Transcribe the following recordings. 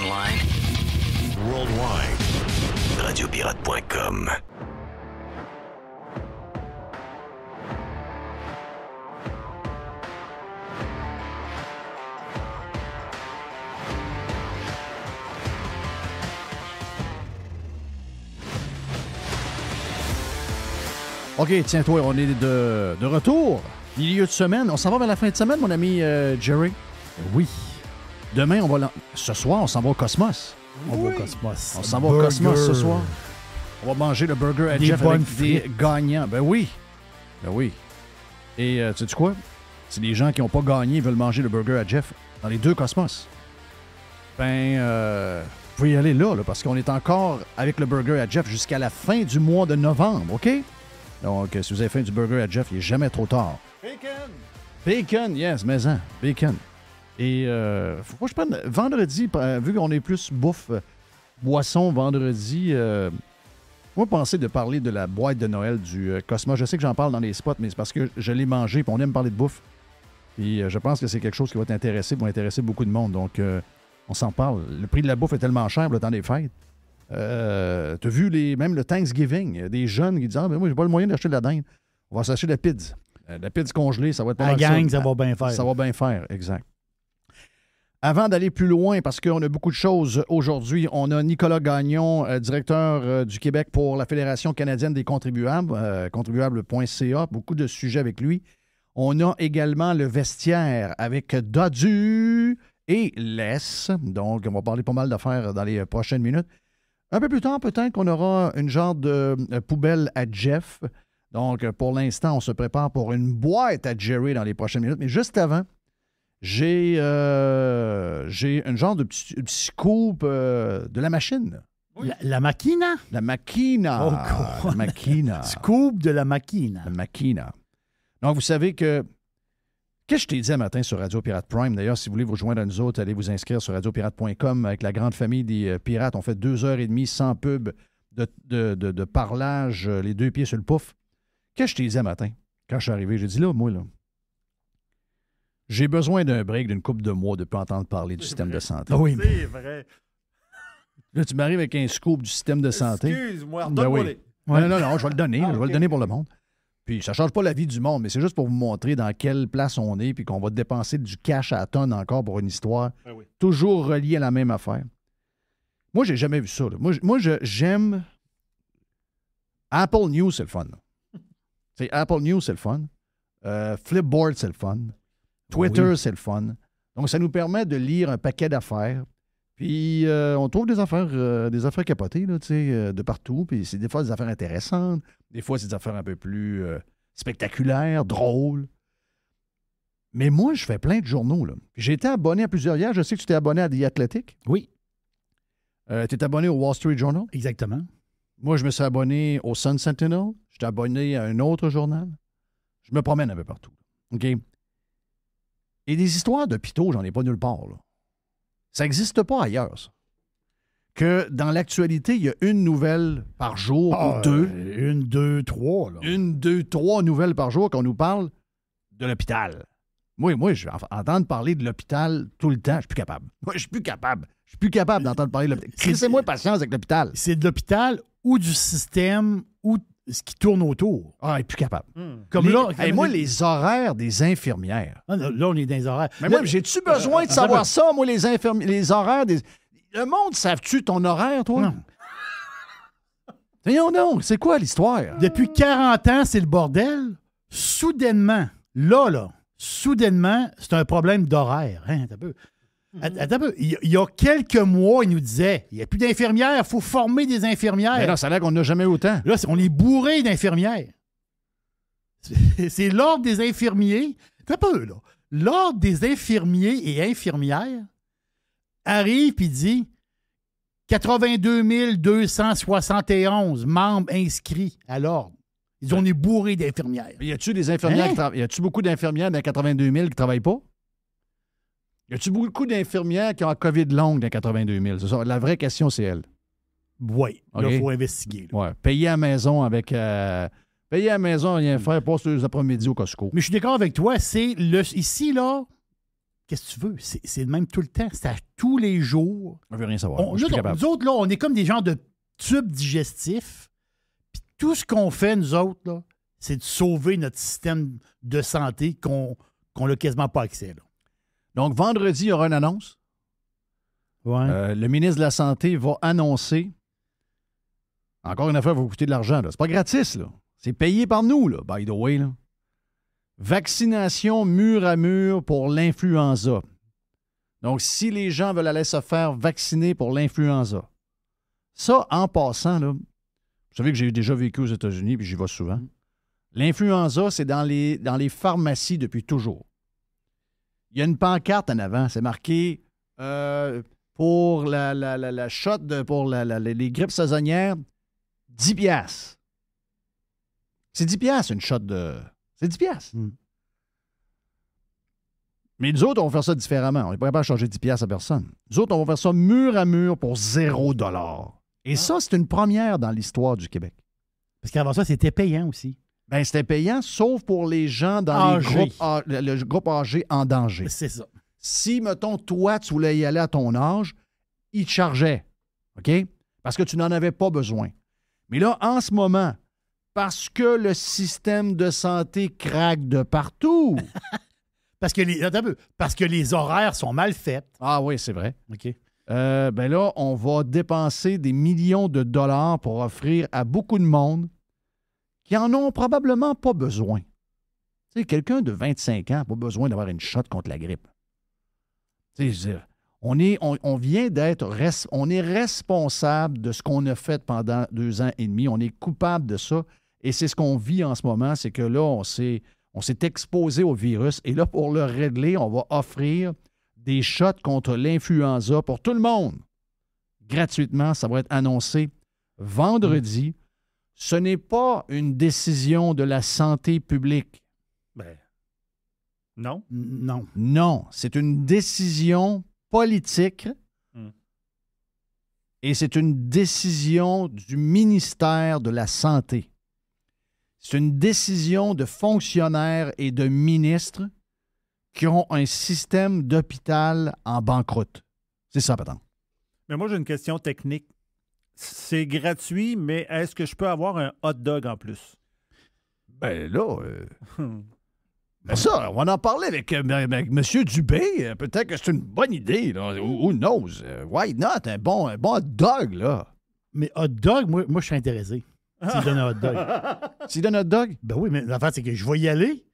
Online. Worldwide. Radiopirate.com. OK, tiens-toi, on est de retour. Milieu de semaine. On s'en va vers la fin de semaine, mon ami Jerry? Oui. Demain, ce soir, on s'en va au Cosmos. On va au Cosmos. On s'en va au Cosmos ce soir. On va manger le burger à Jeff avec des gagnants. Ben oui. Ben oui. Et tu sais quoi? Si les gens qui n'ont pas gagné veulent manger le burger à Jeff dans les deux Cosmos, ben, vous pouvez y aller là, parce qu'on est encore avec le burger à Jeff jusqu'à la fin du mois de novembre, OK? Donc, si vous avez faim du burger à Jeff, il n'est jamais trop tard. Bacon! Bacon, yes, mais bacon. Et faut pas que je prenne vendredi, vu qu'on est plus bouffe, boisson vendredi, moi, pensez de parler de la boîte de Noël du Cosmos. Je sais que j'en parle dans les spots, mais c'est parce que je l'ai mangé, puis on aime parler de bouffe. Puis je pense que c'est quelque chose qui va t'intéresser, va intéresser beaucoup de monde. Donc, on s'en parle. Le prix de la bouffe est tellement cher le temps des fêtes. T'as vu même le Thanksgiving, des jeunes qui disent « Ah, ben moi, j'ai pas le moyen d'acheter de la dinde. On va s'acheter de la pizza. La pizza congelée, ça va être pas mal. La gang, ça va bien faire. Ça va bien faire, exact. Avant d'aller plus loin, parce qu'on a beaucoup de choses aujourd'hui, on a Nicolas Gagnon, directeur du Québec pour la Fédération canadienne des contribuables, contribuable.ca, beaucoup de sujets avec lui. On a également le vestiaire avec Dodu et Les. Donc, on va parler pas mal d'affaires dans les prochaines minutes. Un peu plus tard, peut-être qu'on aura une genre de poubelle à Jeff. Donc, pour l'instant, on se prépare pour une boîte à Jerry dans les prochaines minutes. Mais juste avant, j'ai un genre de petit scoop de la machine. Oui. La machina? La machina. Oh, la machina. Scoop de la machina. La machina. Donc, vous savez que... Qu'est-ce que je t'ai dit un matin sur Radio Pirate Prime? D'ailleurs, si vous voulez vous joindre à nous autres, allez vous inscrire sur radiopirate.com avec la grande famille des pirates. On fait 2h30 sans pub de parlage, les deux pieds sur le pouf. Qu'est-ce que je t'ai dit un matin? Quand je suis arrivé, j'ai dit là, moi, j'ai besoin d'un break d'une couple de mois de ne pas entendre parler du système de santé. Oui, c'est vrai. Là, tu m'arrives avec un scoop du système de santé. Excuse-moi, redonne-moi oui. Non, je vais le donner. Je vais le donner pour le monde. Puis ça ne change pas la vie du monde, mais c'est juste pour vous montrer dans quelle place on est puis qu'on va dépenser du cash à la tonne encore pour une histoire toujours reliée à la même affaire. Moi, j'ai jamais vu ça. Là. Moi, j'aime... Apple News, c'est le fun. Apple News, c'est le fun. Flipboard, c'est le fun. Twitter, c'est le fun. Donc, ça nous permet de lire un paquet d'affaires. Puis, on trouve des affaires capotées là, de partout. Puis, c'est des fois des affaires intéressantes. Des fois, c'est des affaires un peu plus spectaculaires, drôles. Mais moi, je fais plein de journaux. Là. J'ai été abonné à plusieurs hier. Je sais que tu t'es abonné à The Athletic. Oui. Tu es abonné au Wall Street Journal. Exactement. Moi, je me suis abonné au Sun Sentinel. Je suis abonné à un autre journal. Je me promène un peu partout. OK? Et des histoires d'hôpitaux, j'en ai pas nulle part. Là. Ça n'existe pas ailleurs, ça. Que dans l'actualité, il y a une nouvelle par jour ou deux. Une, deux, trois. Là. Une, deux, trois nouvelles par jour qu'on nous parle de l'hôpital. Moi, je vais entendre parler de l'hôpital tout le temps. Je suis plus capable. Moi, je suis plus capable. Je suis plus capable d'entendre parler de l'hôpital. Crissez-moi patience avec l'hôpital. C'est de l'hôpital ou du système ou ce qui tourne autour. Ah, il est plus capable. Comme là, moi, les horaires des infirmières. Ah, là, on est dans les horaires. Mais moi, j'ai-tu besoin de savoir ça, moi, les horaires des... Le monde, savent-tu ton horaire, toi? Non. Voyons donc, c'est quoi l'histoire? Depuis 40 ans, c'est le bordel. Soudainement, soudainement, c'est un problème d'horaire. Hein, attends un peu. Il y a quelques mois, il nous disait, il n'y a plus d'infirmières, il faut former des infirmières. Mais là, ça a l'air qu'on n'a jamais autant. Là, on est bourré d'infirmières. C'est l'Ordre des infirmiers. Attends un peu, là. L'Ordre des infirmiers et infirmières arrive et dit 82 271 membres inscrits à l'Ordre. Ils disent, on est bourré d'infirmières. Y a-tu des infirmières qui travaillent? Y a-tu beaucoup d'infirmières dans 82 000 qui ne travaillent pas? Y a-tu beaucoup d'infirmières qui ont la COVID longue dans 82 000? C'est ça. La vraie question, c'est elle. Oui. Là, il faut investiguer. Là. Ouais. Payer à la maison avec... payer à la maison, rien faire, passe les après-midi au Costco. Mais je suis d'accord avec toi. C'est ici, là, qu'est-ce que tu veux? C'est le même tout le temps. C'est à tous les jours. On veut rien savoir. Nous autres, là, on est comme des genres de tubes digestifs. Puis tout ce qu'on fait, nous autres, là, c'est de sauver notre système de santé qu'on n'a quasiment pas accès. Là. Donc, vendredi, il y aura une annonce. Ouais. Le ministre de la Santé va annoncer. Encore une affaire, va vous coûter de l'argent. C'est pas gratis, là. C'est payé par nous, là, by the way. Là. Vaccination mur à mur pour l'influenza. Donc, si les gens veulent aller se faire vacciner pour l'influenza, ça, en passant, là, vous savez que j'ai déjà vécu aux États-Unis, puis j'y vais souvent. L'influenza, c'est dans les pharmacies depuis toujours. Il y a une pancarte en avant, c'est marqué pour la shot, pour les grippes saisonnières, 10 piastres. C'est 10 piastres, une shot de... C'est 10 piastres. Mais nous autres, on va faire ça différemment. On n'est pas capable de changer 10 piastres à personne. Nous autres, on va faire ça mur à mur pour 0 $. Et ça, c'est une première dans l'histoire du Québec. Parce qu'avant ça, c'était payant aussi. Bien, c'était payant, sauf pour les gens dans le groupe âgé en danger. C'est ça. Si, mettons, toi, tu voulais y aller à ton âge, ils te chargeaient. OK? Parce que tu n'en avais pas besoin. Mais là, en ce moment, parce que le système de santé craque de partout. Parce que les horaires sont mal faits. Ah oui, c'est vrai. OK. Ben là, on va dépenser des millions de dollars pour offrir à beaucoup de monde qui en ont probablement pas besoin. Tu sais, quelqu'un de 25 ans n'a pas besoin d'avoir une shot contre la grippe. Tu sais, on est responsable de ce qu'on a fait pendant 2 ans et demi. On est coupable de ça. Et c'est ce qu'on vit en ce moment, c'est que là, on s'est exposé au virus. Et là, pour le régler, on va offrir des shots contre l'influenza pour tout le monde. Gratuitement, ça va être annoncé vendredi. Ce n'est pas une décision de la santé publique. Ben, non. Non. Non, c'est une décision politique et c'est une décision du ministère de la Santé. C'est une décision de fonctionnaires et de ministres qui ont un système d'hôpital en banqueroute. C'est ça, peut-être. Mais moi, j'ai une question technique. C'est gratuit, mais est-ce que je peux avoir un hot dog en plus? Ben là... Ben ça, on va en parler avec M. Dubé. Peut-être que c'est une bonne idée. Là. Who knows? Why not? Un bon hot dog, là. Mais hot dog, moi je suis intéressé. S'il donne un hot dog. S'il donne un hot dog? Ben oui, mais l'affaire, c'est que je vais y aller.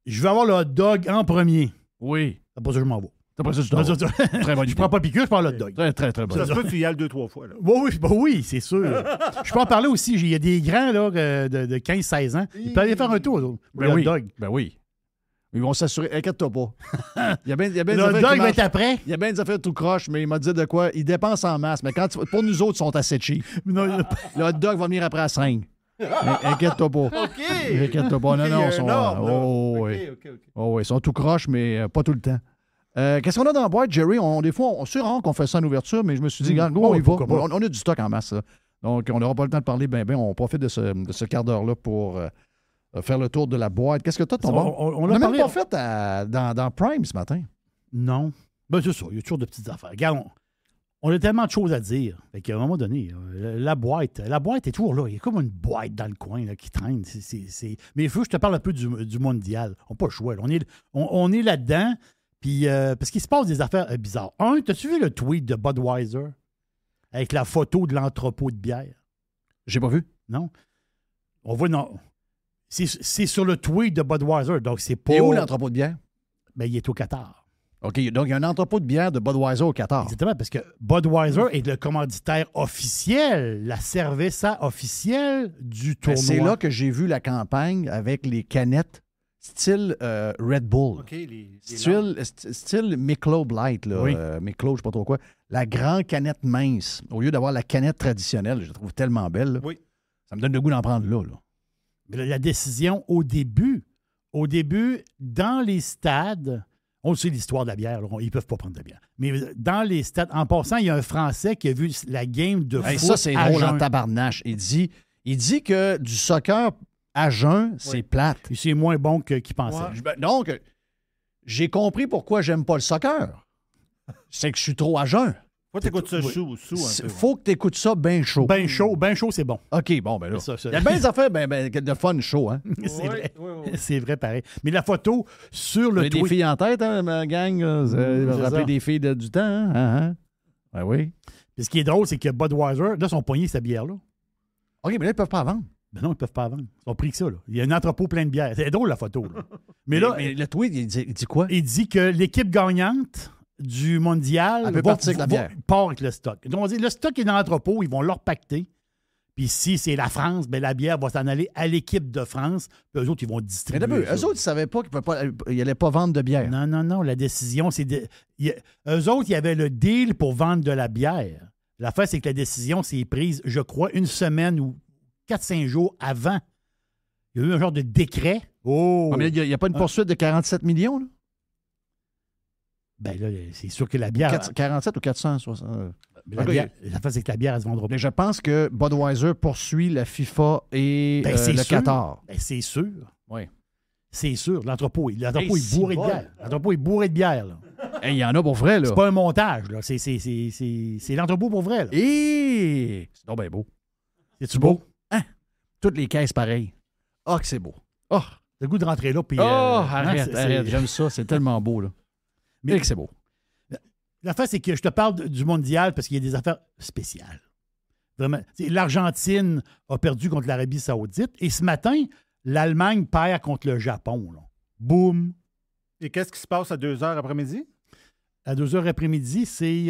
Je vais avoir le hot dog en premier. Oui. Après ça, je m'en vais. Après ça, très bonne Je prends pas piqûre, je prends le hot dog. Très, très, très bon. Ça se peut que tu y ailles 2-3 fois. Là. Oui, c'est sûr. Je peux en parler aussi. Il y a des grands là, de 15-16 ans. Ils peuvent aller faire un tour. Le hot dog. Ben oui. Ils vont s'assurer. Inquiète-toi pas. Il y a bien le hot dog va être après. Il y a bien des affaires tout croche, mais il m'a dit de quoi? Ils dépensent en masse. Mais pour nous autres, ils sont assez cheap. Non, le hot dog va venir après à 5. Inquiète-toi pas. OK. Inquiète-toi pas. Non, ils sont... oui, ils sont tout croche, mais pas tout le temps. Qu'est-ce qu'on a dans la boîte, Jerry? Des fois, c'est rare qu'on fait ça en ouverture, mais je me suis dit, regarde, on y va. On a du stock en masse. Là. Donc, on n'aura pas le temps de parler. On profite de ce quart d'heure-là pour faire le tour de la boîte. Qu'est-ce que tu as, ton bon? On l'a même pas fait dans Prime ce matin. Non. Ben, c'est ça. Il y a toujours de petites affaires. Regarde, on a tellement de choses à dire. Fait qu'à un moment donné, la boîte est toujours là. Il y a comme une boîte dans le coin là, qui traîne. Mais il faut que je te parle un peu du mondial. On n'a pas le choix. Là. On est là-dedans. Puis, parce qu'il se passe des affaires bizarres. T'as-tu vu le tweet de Budweiser avec la photo de l'entrepôt de bière? J'ai pas vu. Non? On voit, non. C'est sur le tweet de Budweiser, donc c'est pas... Et où l'entrepôt de bière? Ben, il est au Qatar. OK, donc il y a un entrepôt de bière de Budweiser au Qatar. Exactement, parce que Budweiser est le commanditaire officiel, la cerveza officielle du tournoi. C'est là que j'ai vu la campagne avec les canettes style Red Bull. OK, style Michelob Light, là. Oui. Michelob, je sais pas trop quoi. La grande canette mince, au lieu d'avoir la canette traditionnelle, je la trouve tellement belle. Là. Oui. Ça me donne le goût d'en prendre là. Mais la décision au début, dans les stades, on sait l'histoire de la bière, là, ils ne peuvent pas prendre de bière. Mais dans les stades, en passant, il y a un Français qui a vu la game de foot ça, c'est à drôle en jeun. tabarnache. Il dit que du soccer à jeun, c'est plate. Et c'est moins bon qu'il pensait. Donc, j'ai compris pourquoi j'aime pas le soccer. C'est que je suis trop à jeun. Faut que t'écoutes ça sous un peu. Faut que tu écoutes ça bien chaud. Ben chaud, c'est bon. OK, bon, ben là. Ça. Il y a bien des affaires de fun chaud, hein? C'est vrai. C'est vrai, pareil. Mais la photo sur le Vous avez des filles en tête, hein, ma gang? Vous c'est rappelez ça. des filles du temps, hein? Ah. Ben oui. Puis ce qui est drôle, c'est que Budweiser, là, sont poignés cette bière-là. OK, mais là, ils peuvent pas la vendre. Ben non, ils ne peuvent pas vendre. Ils ont pris que ça, là. Il y a un entrepôt plein de bière. C'est drôle, la photo, là. Mais là, le tweet, il dit quoi? il dit que l'équipe gagnante du mondial Elle peut partir avec la bière. part avec le stock. Donc, on dit, le stock est dans l'entrepôt, ils vont leur pacter. Puis si c'est la France, ben la bière va s'en aller à l'équipe de France. Puis eux autres, ils vont Mais distribuer. d'abord, eux autres, ils savaient pas qu'ils n'allaient pas vendre de bière. Non. La décision, c'est... Eux autres, il y avait le deal pour vendre de la bière. L'affaire, c'est que la décision s'est prise, je crois, une semaine ou 4-5 jours avant. Il y a eu un genre de décret. Oh! Ah, mais il n'y a pas une poursuite de 47 millions, là? Ben là, c'est sûr que la bière... 47 ou 460? L'affaire, c'est que la bière, elle se vendra pas. Mais je pense que Budweiser poursuit la FIFA et C'est le sûr. Qatar. Ben, c'est sûr. Oui. C'est sûr. L'entrepôt est bourré de si bière. bol. L'entrepôt est bourré de bière, là. Il y en a pour vrai, là. C'est pas un montage, là. C'est l'entrepôt pour vrai, là. Et c'est donc bien beau. C'est-tu beau? Hein? Toutes les caisses pareilles. Ah, que c'est beau. Oh, T'as le goût de rentrer là, puis... arrête, c'est- arrête. J'aime ça. C'est tellement beau, là. Mais- Mais que c'est beau. L'affaire, c'est que je te parle du mondial parce qu'il y a des affaires spéciales. Vraiment. L'Argentine a perdu contre l'Arabie Saoudite et ce matin, l'Allemagne perd contre le Japon. Là. Boum! Et qu'est-ce qui se passe à 2 heures après-midi? À 2h après-midi, c'est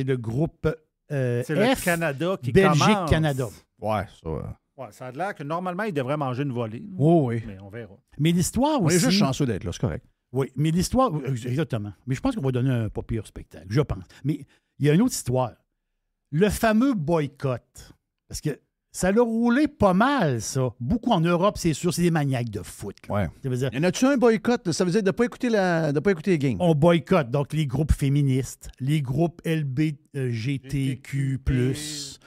le groupe C'est F, le Canada qui commence. Belgique-Canada. Ouais, ça. Ouais, ça a l'air que normalement, il devrait manger une volée. Oh, oui. Mais on verra. Mais l'histoire On aussi... est juste chanceux d'être là, c'est correct. Oui, mais l'histoire... Exactement. Mais je pense qu'on va donner un pas pire spectacle, je pense. Mais il y a une autre histoire. Le fameux boycott. Parce que ça l'a roulé pas mal, ça. Beaucoup en Europe, c'est sûr, c'est des maniaques de foot. Là. Ouais. Ça veut dire, Y en a-tu un boycott? Ça veut dire de ne pas écouter les games. on boycotte donc les groupes féministes, les groupes LBGTQ+,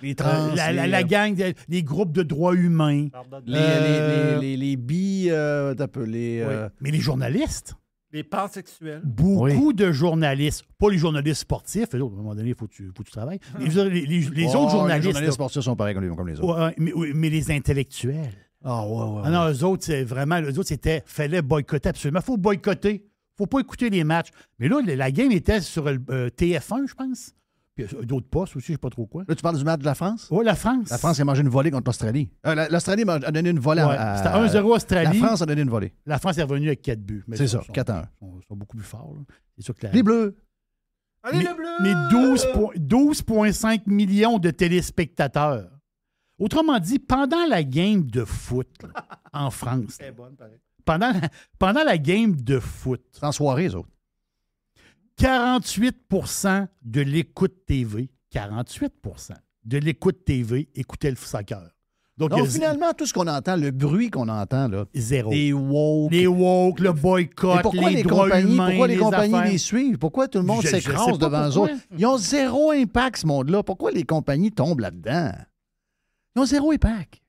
Les trans, la gang, les groupes de droits humains. les bi... les... Oui. Mais les journalistes, Les pansexuels. beaucoup de journalistes, pas les journalistes sportifs, eux autres, à un moment donné, il faut que tu travailles, mais je veux dire, les autres journalistes, Les journalistes sportifs sont pareils comme les autres. ouais, mais les intellectuels. Ah, ouais. Ah non, eux autres, c'est vraiment, eux autres, c'était, fallait boycotter absolument. Il faut boycotter. Il ne faut pas écouter les matchs. Mais là, la game était sur le TF1, je pense. Puis d'autres postes aussi, je ne sais pas trop quoi. Là, tu parles du match de la France? Oui, la France. La France a mangé une volée contre l'Australie. L'Australie a donné une volée Ouais, à... c'était 1-0 Australie. La France a donné une volée. La France est revenue avec 4 buts. Mais C'est ils ça, sont- 4-1. Ils sont beaucoup plus forts. Là. C'est sûr que Les Bleus. Allez, mais, le bleu! mais 12,5 millions de téléspectateurs. Autrement dit, pendant la game de foot là, en France, C'est bonne, pareil. pendant la game de foot, C'est en soirée, les autres. 48 de l'écoute TV, 48 de l'écoute TV écoutait le soccer. Donc, il y Donc, a finalement, tout ce qu'on entend, le bruit qu'on entend, là, zéro. les woke. Les woke, le Mais boycott, pourquoi les les droits compagnies, humains, pourquoi les compagnies affaires. les suivent? Pourquoi tout le monde Je sais s'écrase pas devant eux pourquoi. autres? Ils ont zéro impact, ce monde-là. Pourquoi les compagnies tombent là-dedans? Ils ont zéro impact.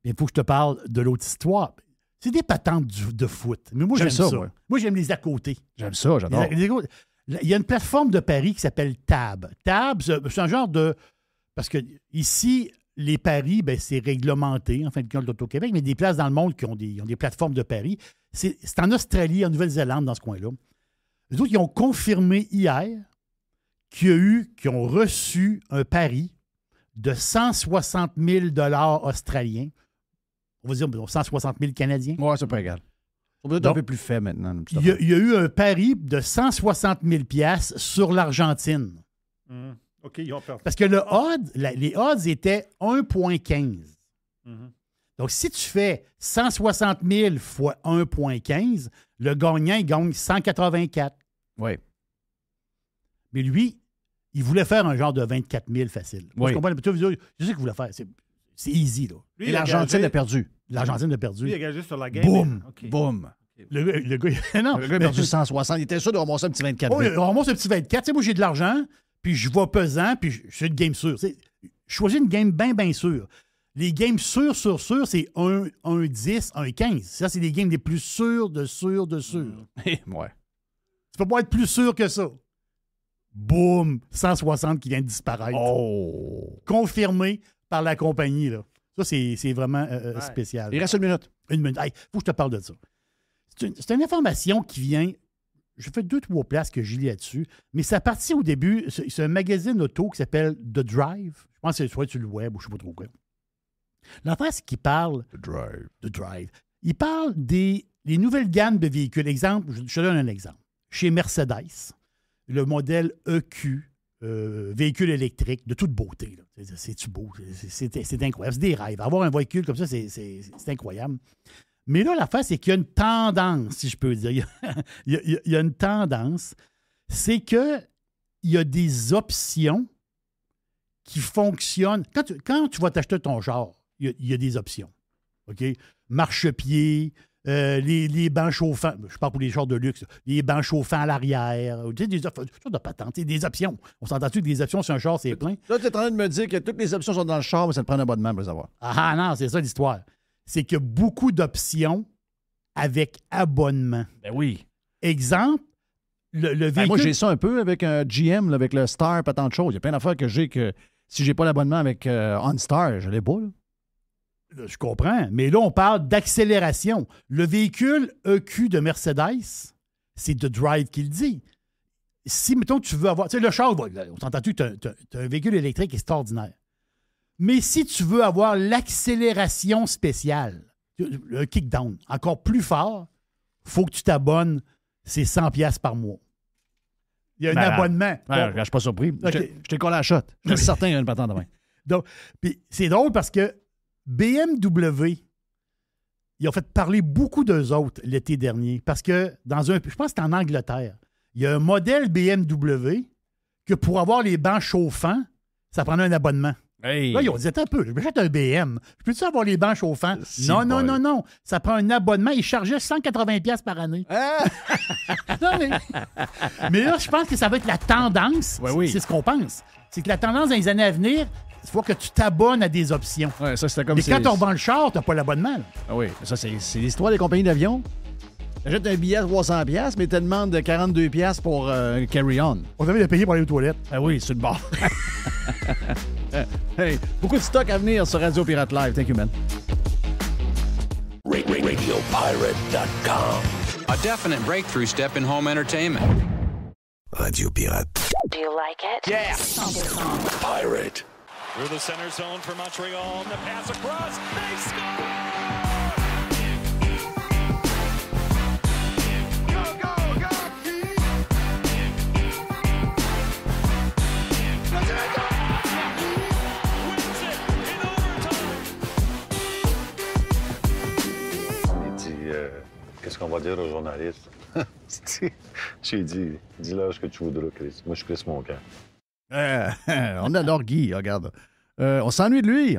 Il faut que je te parle de l'autre histoire. C'est des patentes de foot. Mais moi, J'aime j'aime ça, ça. moi. Moi, j'aime les à côté. J'aime ça, j'adore. Il y a une plateforme de paris qui s'appelle Tab. Tab, c'est un genre de... Parce que ici, les paris, ben, c'est réglementé, en fin de compte, l'Auto-Québec, mais des places dans le monde qui ont des plateformes de paris. C'est en Australie, en Nouvelle-Zélande, dans ce coin-là. Les autres, ils ont confirmé hier qu'ils ont reçu un pari de 160 000 australiens. On va dire 160 000 Canadiens. Ouais, c'est pas égal. On peut être un peu plus fait maintenant. Il y a eu un pari de 160 000 sur l'Argentine. OK, ils ont perdu. Parce que les odds étaient 1,15. Donc, si tu fais 160 000 fois 1,15, le gagnant, il gagne 184. Oui. Mais lui, il voulait faire un genre de 24 000 facile. Moi, Oui. je comprends. Je sais qu'il voulait faire. C'est easy, là. Lui, Et il a l'Argentine gagé- a perdu. L'Argentine a perdu. Lui, il a gagé sur la game. Boum! OK. Boum. Le gars, non. Le gars a perdu 160. Il était sûr de ramasser un petit 24 Oh, 000. on remonte un petit 24. Tu sais, moi, j'ai de l'argent, puis je vais pesant, puis je suis une game sûre. Tu sais, je choisis une game bien sûre. Les games sûrs, c'est 1, 10, 1, 15. Ça, c'est les games les plus sûrs de sûrs. Ouais. peux pas être plus sûr que ça. Boum! 160 qui vient de disparaître. Oh! Confirmé par la compagnie, là. Ça, c'est vraiment spécial. Il reste une minute. Une minute. Hey, faut que je te parle de ça. C'est une information qui vient... J'ai fait 2-3 places que j'ai lu là-dessus, mais ça partit au début. C'est un magazine auto qui s'appelle The Drive. Je pense que c'est soit sur le web ou je ne sais pas trop quoi. L'affaire, c'est qu'il parle... The Drive. Il parle des nouvelles gammes de véhicules. Exemple, je te donne un exemple. Chez Mercedes, le modèle EQ, véhicule électrique, de toute beauté. C'est-tu beau? C'est incroyable. C'est des rêves. Avoir un véhicule comme ça, c'est incroyable. Mais là, l'affaire, c'est qu'il y a une tendance, si je peux dire. Il y a une tendance. C'est qu'il y a des options qui fonctionnent. Quand tu vas t'acheter ton char, il y a des options. OK? Marchepied, les bancs chauffants. Je parle pour les chars de luxe. Les bancs chauffants à l'arrière. Tu sais, des sortes de patentes. Des options. On s'entend-tu que des options sur un char, c'est plein? Là, tu es en train de me dire que toutes les options sont dans le char, mais ça te prend un abonnement pour les avoir. Ah non, c'est ça l'histoire. C'est qu'il y a beaucoup d'options avec abonnement. Ben oui. Exemple, le véhicule... moi, j'ai ça un peu avec un GM, là, avec le Star, pas tant de choses. Il y a plein d'affaires que j'ai que si j'ai pas l'abonnement avec OnStar, je l'ai pas. Là. Je comprends, mais là, on parle d'accélération. Le véhicule EQ de Mercedes, c'est The Drive qui le dit. Si, mettons, tu veux avoir... Tu sais, le char, on s'entend-tu que tu as un véhicule électrique extraordinaire. Mais si tu veux avoir l'accélération spéciale, le kickdown, encore plus fort, il faut que tu t'abonnes, c'est 100$ par mois. Il y a un abonnement. Je ne suis pas surpris. Okay. Je t'ai collé à la shot. Je suis certain qu'il y a une patente demain. Donc, puis c'est drôle parce que BMW, ils ont fait parler beaucoup d'eux autres l'été dernier parce que je pense que c'est en Angleterre, il y a un modèle BMW que pour avoir les bancs chauffants, ça prenait un abonnement. Hey. Là, ils ont dit, attends un peu, je m'achète un BM. Je peux-tu avoir les bancs chauffants? Non. Ça prend un abonnement. Ils chargeaient 180$ par année. Ah! Non, mais là, je pense que ça va être la tendance. Oui. C'est ce qu'on pense. C'est que la tendance dans les années à venir, il faut que tu t'abonnes à des options. Ouais, ça, c'était comme mais quand tu revends le char, tu n'as pas l'abonnement. Là. Ah oui, ça, c'est l'histoire des compagnies d'avion. Tu achètes un billet à 300$, mais tu te demandes 42$ pour carry-on. On devait le payer pour aller aux toilettes. Ah oui, c'est le bord. Hey, beaucoup de stock à venir sur Radio Pirate Live. Thank you, man. RadioPirate.com. A definite breakthrough step in home entertainment. Radio Pirate. Do you like it? Yeah. Pirate. Through the center zone for Montreal. The pass across. They score! Qu'est-ce qu'on va dire aux journalistes? J'ai dit, dis-leur ce que tu voudras, Chris. Moi, je suis Chris Moncan. On adore Guy, regarde. On s'ennuie de lui.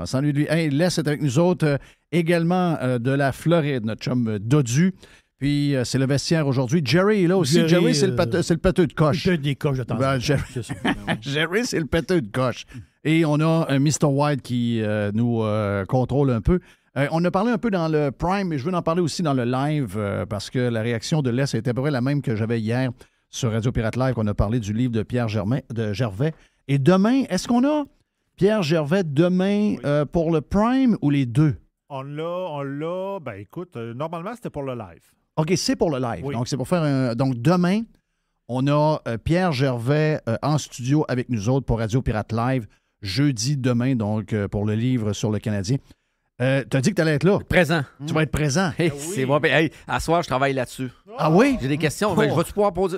Hey, Les est avec nous autres également de la Floride, notre chum Dodu. Puis c'est le vestiaire aujourd'hui. Jerry est là aussi. Jerry, c'est le pâteux de coche. Le des coches de temps en temps. Jerry, c'est le pâteux de coche. Et on a un Mr. White qui nous contrôle un peu. On a parlé un peu dans le Prime, mais je veux en parler aussi dans le live parce que la réaction de Les était à peu près la même que j'avais hier sur Radio Pirate Live. On a parlé du livre de Pierre Gervais. Et demain, est-ce qu'on a Pierre Gervais demain pour le Prime ou les deux? On l'a. Ben écoute, normalement, c'était pour le live. OK, c'est pour le live. Oui. Donc, c'est pour faire un. Donc, demain, on a Pierre Gervais en studio avec nous autres pour Radio Pirate Live. Jeudi, demain, donc, pour le livre sur le Canadien. T'as dit que t'allais être là. Présent. Tu vas être présent. Hey, c'est bon. Hey, à soir, je travaille là-dessus. Ah oui? J'ai des questions. Oh. Ben, je vais-tu pouvoir poser.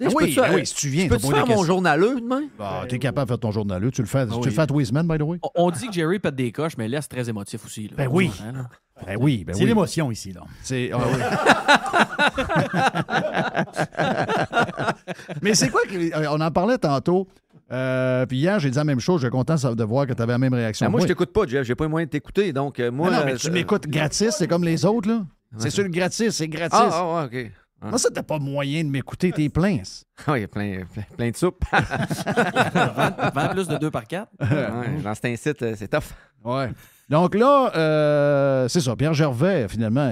Ah oui, si tu viens. Je peux-tu faire mon journaleux demain? Ah, t'es capable de faire ton journaleux. Tu le fais à tous les semaines, by the way? On dit que Jerry pète des coches, mais là, c'est très émotif aussi. Là. Ben oui. Ben oui. C'est l'émotion ici, là. C'est. Ah, oui. Mais c'est quoi on en parlait tantôt. Puis hier, j'ai dit la même chose. Je suis content de voir que tu avais la même réaction. Ben moi, je t'écoute pas, Jeff. J'ai pas les moyens de t'écouter. Donc, moi. Non, mais tu m'écoutes gratis. C'est comme les autres, là. C'est sur le gratis. C'est gratis. Ah, OK. Moi, ça, t'as pas moyen de m'écouter. T'es plein. Ah, il y a plein de soupes. Vends plus de 2 par 4. Ouais, dans cet incite, c'est tough. Ouais. Donc là, c'est ça. Pierre Gervais, finalement,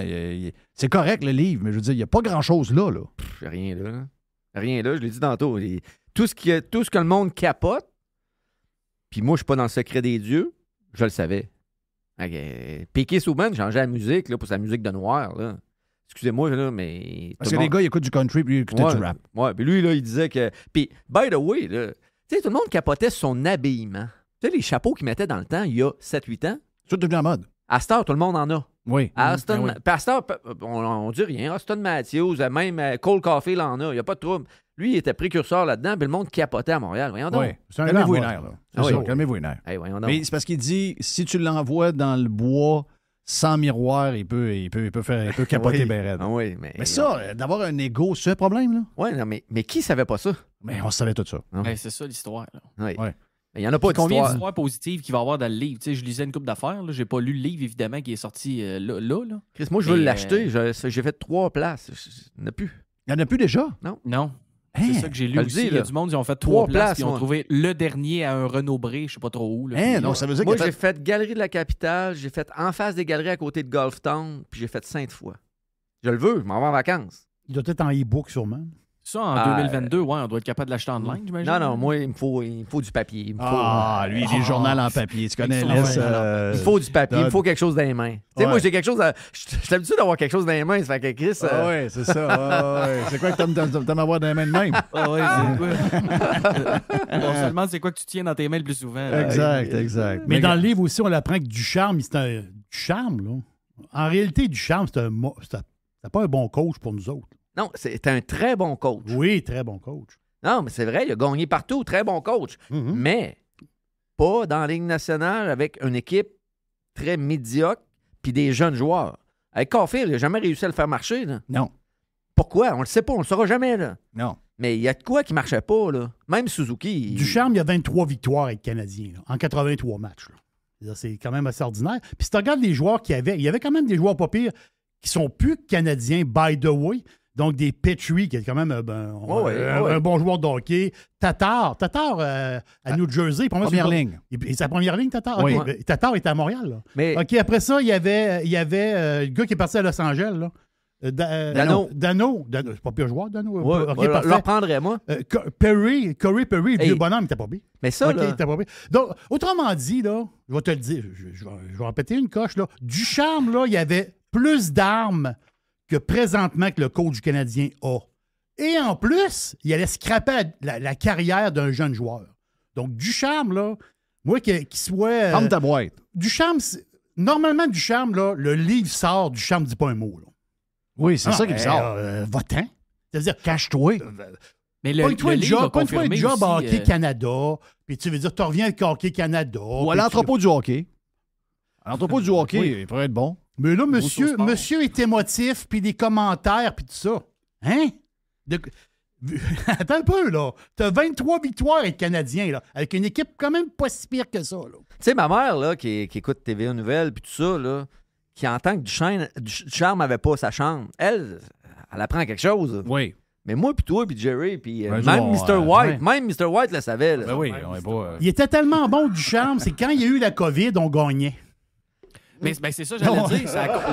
c'est correct le livre, mais je veux dire, il n'y a pas grand-chose là. J'ai rien là. Rien là, je l'ai dit tantôt. Tout ce que le monde capote, puis moi, je suis pas dans le secret des dieux, je le savais. Piqué Souban changeait la musique là, pour sa musique de noir. Là. Excusez-moi, là, mais... Parce que les gars, ils écoutent du country puis ils écoutent du rap. Ouais, puis lui, là, il disait que... Puis, by the way, là, tu sais, tout le monde capotait sur son habillement. Tu sais, les chapeaux qu'il mettait dans le temps, il y a 7-8 ans. C'est devenu la mode. À cette heure, tout le monde en a. Oui. À cette heure, on dit rien. Austin Matthews, même Cole Caulfield en a. Il n'y a pas de trouble. Lui, il était précurseur là-dedans, puis le monde capotait à Montréal. Voyons donc. Oui, calmez-vous les nerfs, là. Ah oui. Calmez-vous les nerfs. Hey, voyons donc. Mais c'est parce qu'il dit, si tu l'envoies dans le bois sans miroir, il peut capoter bien raide. Ah oui, mais ça, d'avoir un ego, c'est un problème, là? Oui, non, mais qui savait pas ça? Mais on savait tout ça. Ben, c'est ça l'histoire. Là. Oui. Ouais. Mais il n'y en a pas d'histoire. Combien d'histoires positives qu'il va y avoir dans le livre? Tu sais, je lisais une couple d'affaires. J'ai pas lu le livre, évidemment, qui est sorti là. Chris, moi, je veux l'acheter. J'ai fait 3 places. Il n'y en a plus. Il n'y en a plus déjà? Non. C'est ça que j'ai lu aussi. Il y a du monde, ils ont fait 3 places. Ils ont trouvé le dernier à un Renaud-Bré, je sais pas trop où. Là. Non, ça veut dire moi, j'ai fait Galerie de la Capitale, j'ai fait en face des galeries à côté de Golftown, puis j'ai fait Sainte-Foy. Je le veux, je m'en vais en vacances. Il doit être en e-book sûrement. Ça, en 2022, ouais, on doit être capable de l'acheter en ligne, j'imagine. Non, moi, il me faut du papier. Lui, des journaux en papier. Tu connais il faut du papier, il me faut quelque chose dans les mains. Tu sais, moi, j'ai quelque chose Je suis habitué d'avoir quelque chose dans les mains, ça fait que Chris... oui, c'est ça. C'est quoi que t'aimes avoir dans les mains de même? Oui, c'est quoi? Bon, seulement, c'est quoi que tu tiens dans tes mains le plus souvent? Exact. Mais dans le livre aussi, on apprend que Ducharme, c'est un... Ducharme, là. En réalité, Ducharme, c'était pas un bon coach pour nous autres. Non, c'est un très bon coach. Oui, très bon coach. Non, mais c'est vrai, il a gagné partout, très bon coach. Mm-hmm. Mais pas dans la Ligue nationale avec une équipe très médiocre puis des jeunes joueurs. Avec Caulfield, il n'a jamais réussi à le faire marcher. Là. Non. Pourquoi? On le sait pas, on le saura jamais. Là. Non. Mais il y a de quoi qui marchait pas. Là. Même Suzuki. Ducharme, il y a 23 victoires avec le Canadien là, en 83 matchs. Là. C'est quand même assez ordinaire. Puis si tu regardes les joueurs qu'il y avait, il y avait quand même des joueurs pas pires qui sont plus canadiens, by the way. Donc, des Petrie, qui est quand même un bon joueur de hockey. Tatar à New Jersey. Première ligne. Et sa première ligne, Tatar? Oui. Okay. Tatar était à Montréal. Là. Mais... OK, après ça, il y avait le gars qui est parti à Los Angeles. Là. Dano. C'est pas pire joueur, Dano. Ouais, okay, je le reprendrais, moi. Corey Perry, le vieux bonhomme, il était pas bien. Mais ça, là... il était pas bien. Donc, autrement dit, là, je vais te le dire, je vais répéter une coche. Là. Ducharme, là, il y avait plus d'armes que présentement que le coach canadien a. Et en plus, il allait scraper la carrière d'un jeune joueur. Donc, Ducharme, là, moi, qu'il soit... Ferme ta boîte. Ducharme, normalement, Ducharme, là, le livre sort, Ducharme ne dit pas un mot. Là. Oui, c'est ça qui sort. Va-t'en. C'est-à-dire, cache-toi. Mais le livre pas un job à Hockey aussi, Canada, puis tu veux dire, tu reviens avec Hockey Canada. Ou à l'entrepôt du hockey. À l'entrepôt du hockey, il pourrait être bon. Mais là, monsieur est émotif, puis des commentaires, puis tout ça. Hein? Attends un peu, là. T'as 23 victoires avec Canadiens, là, avec une équipe quand même pas si pire que ça, là. Tu sais, ma mère, là, qui écoute TVA Nouvelles, puis tout ça, là, qui entend que Ducharme n'avait pas sa chambre, elle apprend quelque chose. Oui. Mais moi, puis toi, puis Jerry, puis Ben, même Mr. White, ouais. même Mr. White le savait. Là. Ben oui, on est pas... Il était tellement bon, Ducharme, c'est quand il y a eu la COVID, on gagnait. Mais c'est ça, j'allais dire.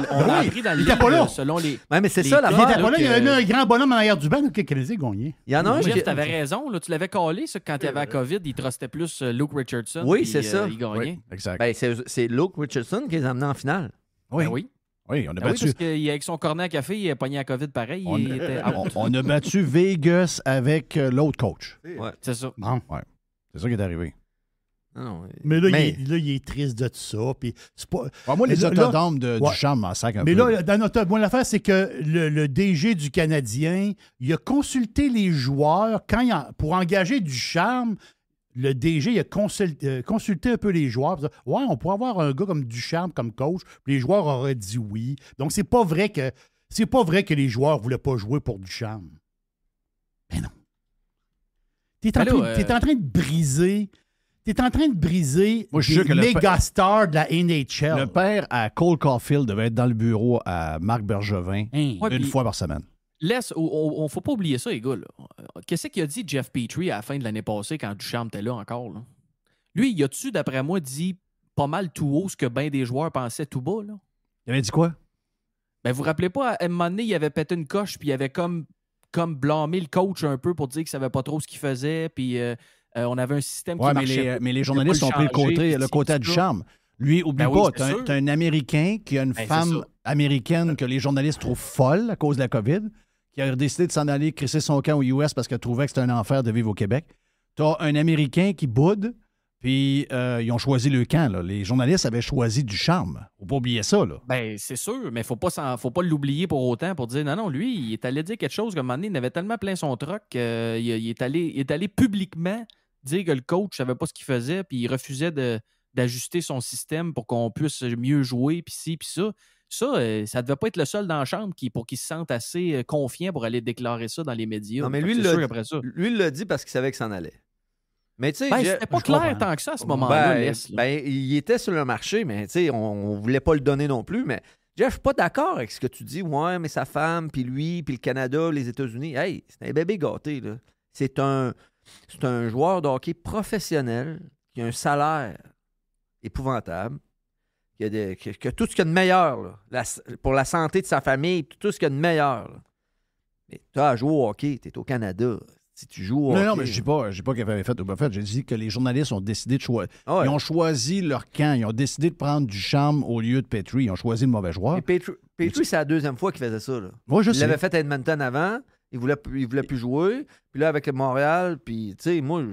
On a appris dans le livre, pas là. selon les... Ouais, mais c'est ça, la Il était pas là, il y avait un grand bonhomme en arrière du banc, que Canadien gagnait. Il y en a un Jeff, qui... t'avais raison. Là, tu l'avais collé, ça, quand il y avait la COVID, il trustait plus Luke Richardson. Oui, puis, c'est ça. Il gagnait. Oui, exact. Ben, c'est Luke Richardson qui les a amenés en finale. Oui. Ben oui. Oui, on a Ben oui, battu... parce qu'avec son cornet à café, il a pogné la COVID pareil. Il était out. On a battu Vegas avec l'autre coach. Ouais. C'est ça. Bon. Ouais. C'est ça qui est arrivé. Non, Mais là, il est triste de tout ça. Puis c'est pas... Moi, les là, autodromes du charme m'en sac un mais peu. Mais là, dans notre bonne affaire, c'est que le DG du Canadien, il a consulté les joueurs pour engager du charme. Le DG il a consulté un peu les joueurs. Il a dit, ouais, on pourrait avoir un gars comme Ducharme comme coach. Puis les joueurs auraient dit oui. Donc, c'est pas vrai que les joueurs ne voulaient pas jouer pour Ducharme. Mais non. T'es en train de briser... T'es en train de briser les méga stars de la NHL. Le père à Cole Caulfield devait être dans le bureau à Marc Bergevin une fois par semaine. On faut pas oublier ça, les gars. Là. Qu'est-ce qu'il a dit Jeff Petrie à la fin de l'année passée quand Ducharme était là encore? Là? Lui, il a-tu, d'après moi, dit pas mal tout haut ce que bien des joueurs pensaient tout bas? Là? Il avait dit quoi? Ben, vous vous rappelez pas, à un moment donné, il avait pété une coche puis il avait comme comme blâmer le coach un peu pour dire qu'il ne savait pas trop ce qu'il faisait, puis on avait un système qui marchait. Mais les journalistes ont pris le côté du charme. Lui, oublie pas, t'as un Américain qui a une femme américaine que les journalistes trouvent folle à cause de la COVID, qui a décidé de s'en aller crisser son camp aux US parce qu'elle trouvait que c'était un enfer de vivre au Québec. T'as un Américain qui boude, puis ils ont choisi le camp. Là. Les journalistes avaient choisi du charme. Faut pas oublier ça. Là. Ben, c'est sûr, mais faut pas l'oublier pour autant pour dire non, lui, il est allé dire quelque chose qu'à un moment donné, il avait tellement plein son troc qu'il est allé publiquement dire que le coach savait pas ce qu'il faisait, puis il refusait d'ajuster son système pour qu'on puisse mieux jouer, puis ci, puis ça. Ça devait pas être le seul dans la chambre pour qu'il se sente assez confiant pour aller déclarer ça dans les médias. Non, mais lui, il l'a dit parce qu'il savait que ça en allait. Mais tu sais, c'était pas clair tant que ça à ce moment-là. Il était sur le marché, mais tu sais, on voulait pas le donner non plus. Mais Jeff, je suis pas d'accord avec ce que tu dis. Ouais, mais sa femme, puis lui, puis le Canada, les États-Unis. Hey, c'est un bébé gâté, là. C'est un joueur de hockey professionnel qui a un salaire épouvantable, qui a tout ce qu'il y a de meilleur là, pour la santé de sa famille, tout ce qu'il y a de meilleur. Là. Mais tu as à jouer au hockey, tu es au Canada. Si tu joues au hockey... Non, mais je dis pas qu'il avait fait ou pas fait. J'ai dit que les journalistes ont décidé de choisir. Ils ont choisi leur camp. Ils ont décidé de prendre du charme au lieu de Petrie. Ils ont choisi le mauvais joueur. Petrie, c'est la deuxième fois qu'il faisait ça. Là. Ouais, il l'avait fait à Edmonton avant. Il voulait plus jouer. Puis là, avec Montréal, puis tu sais, moi,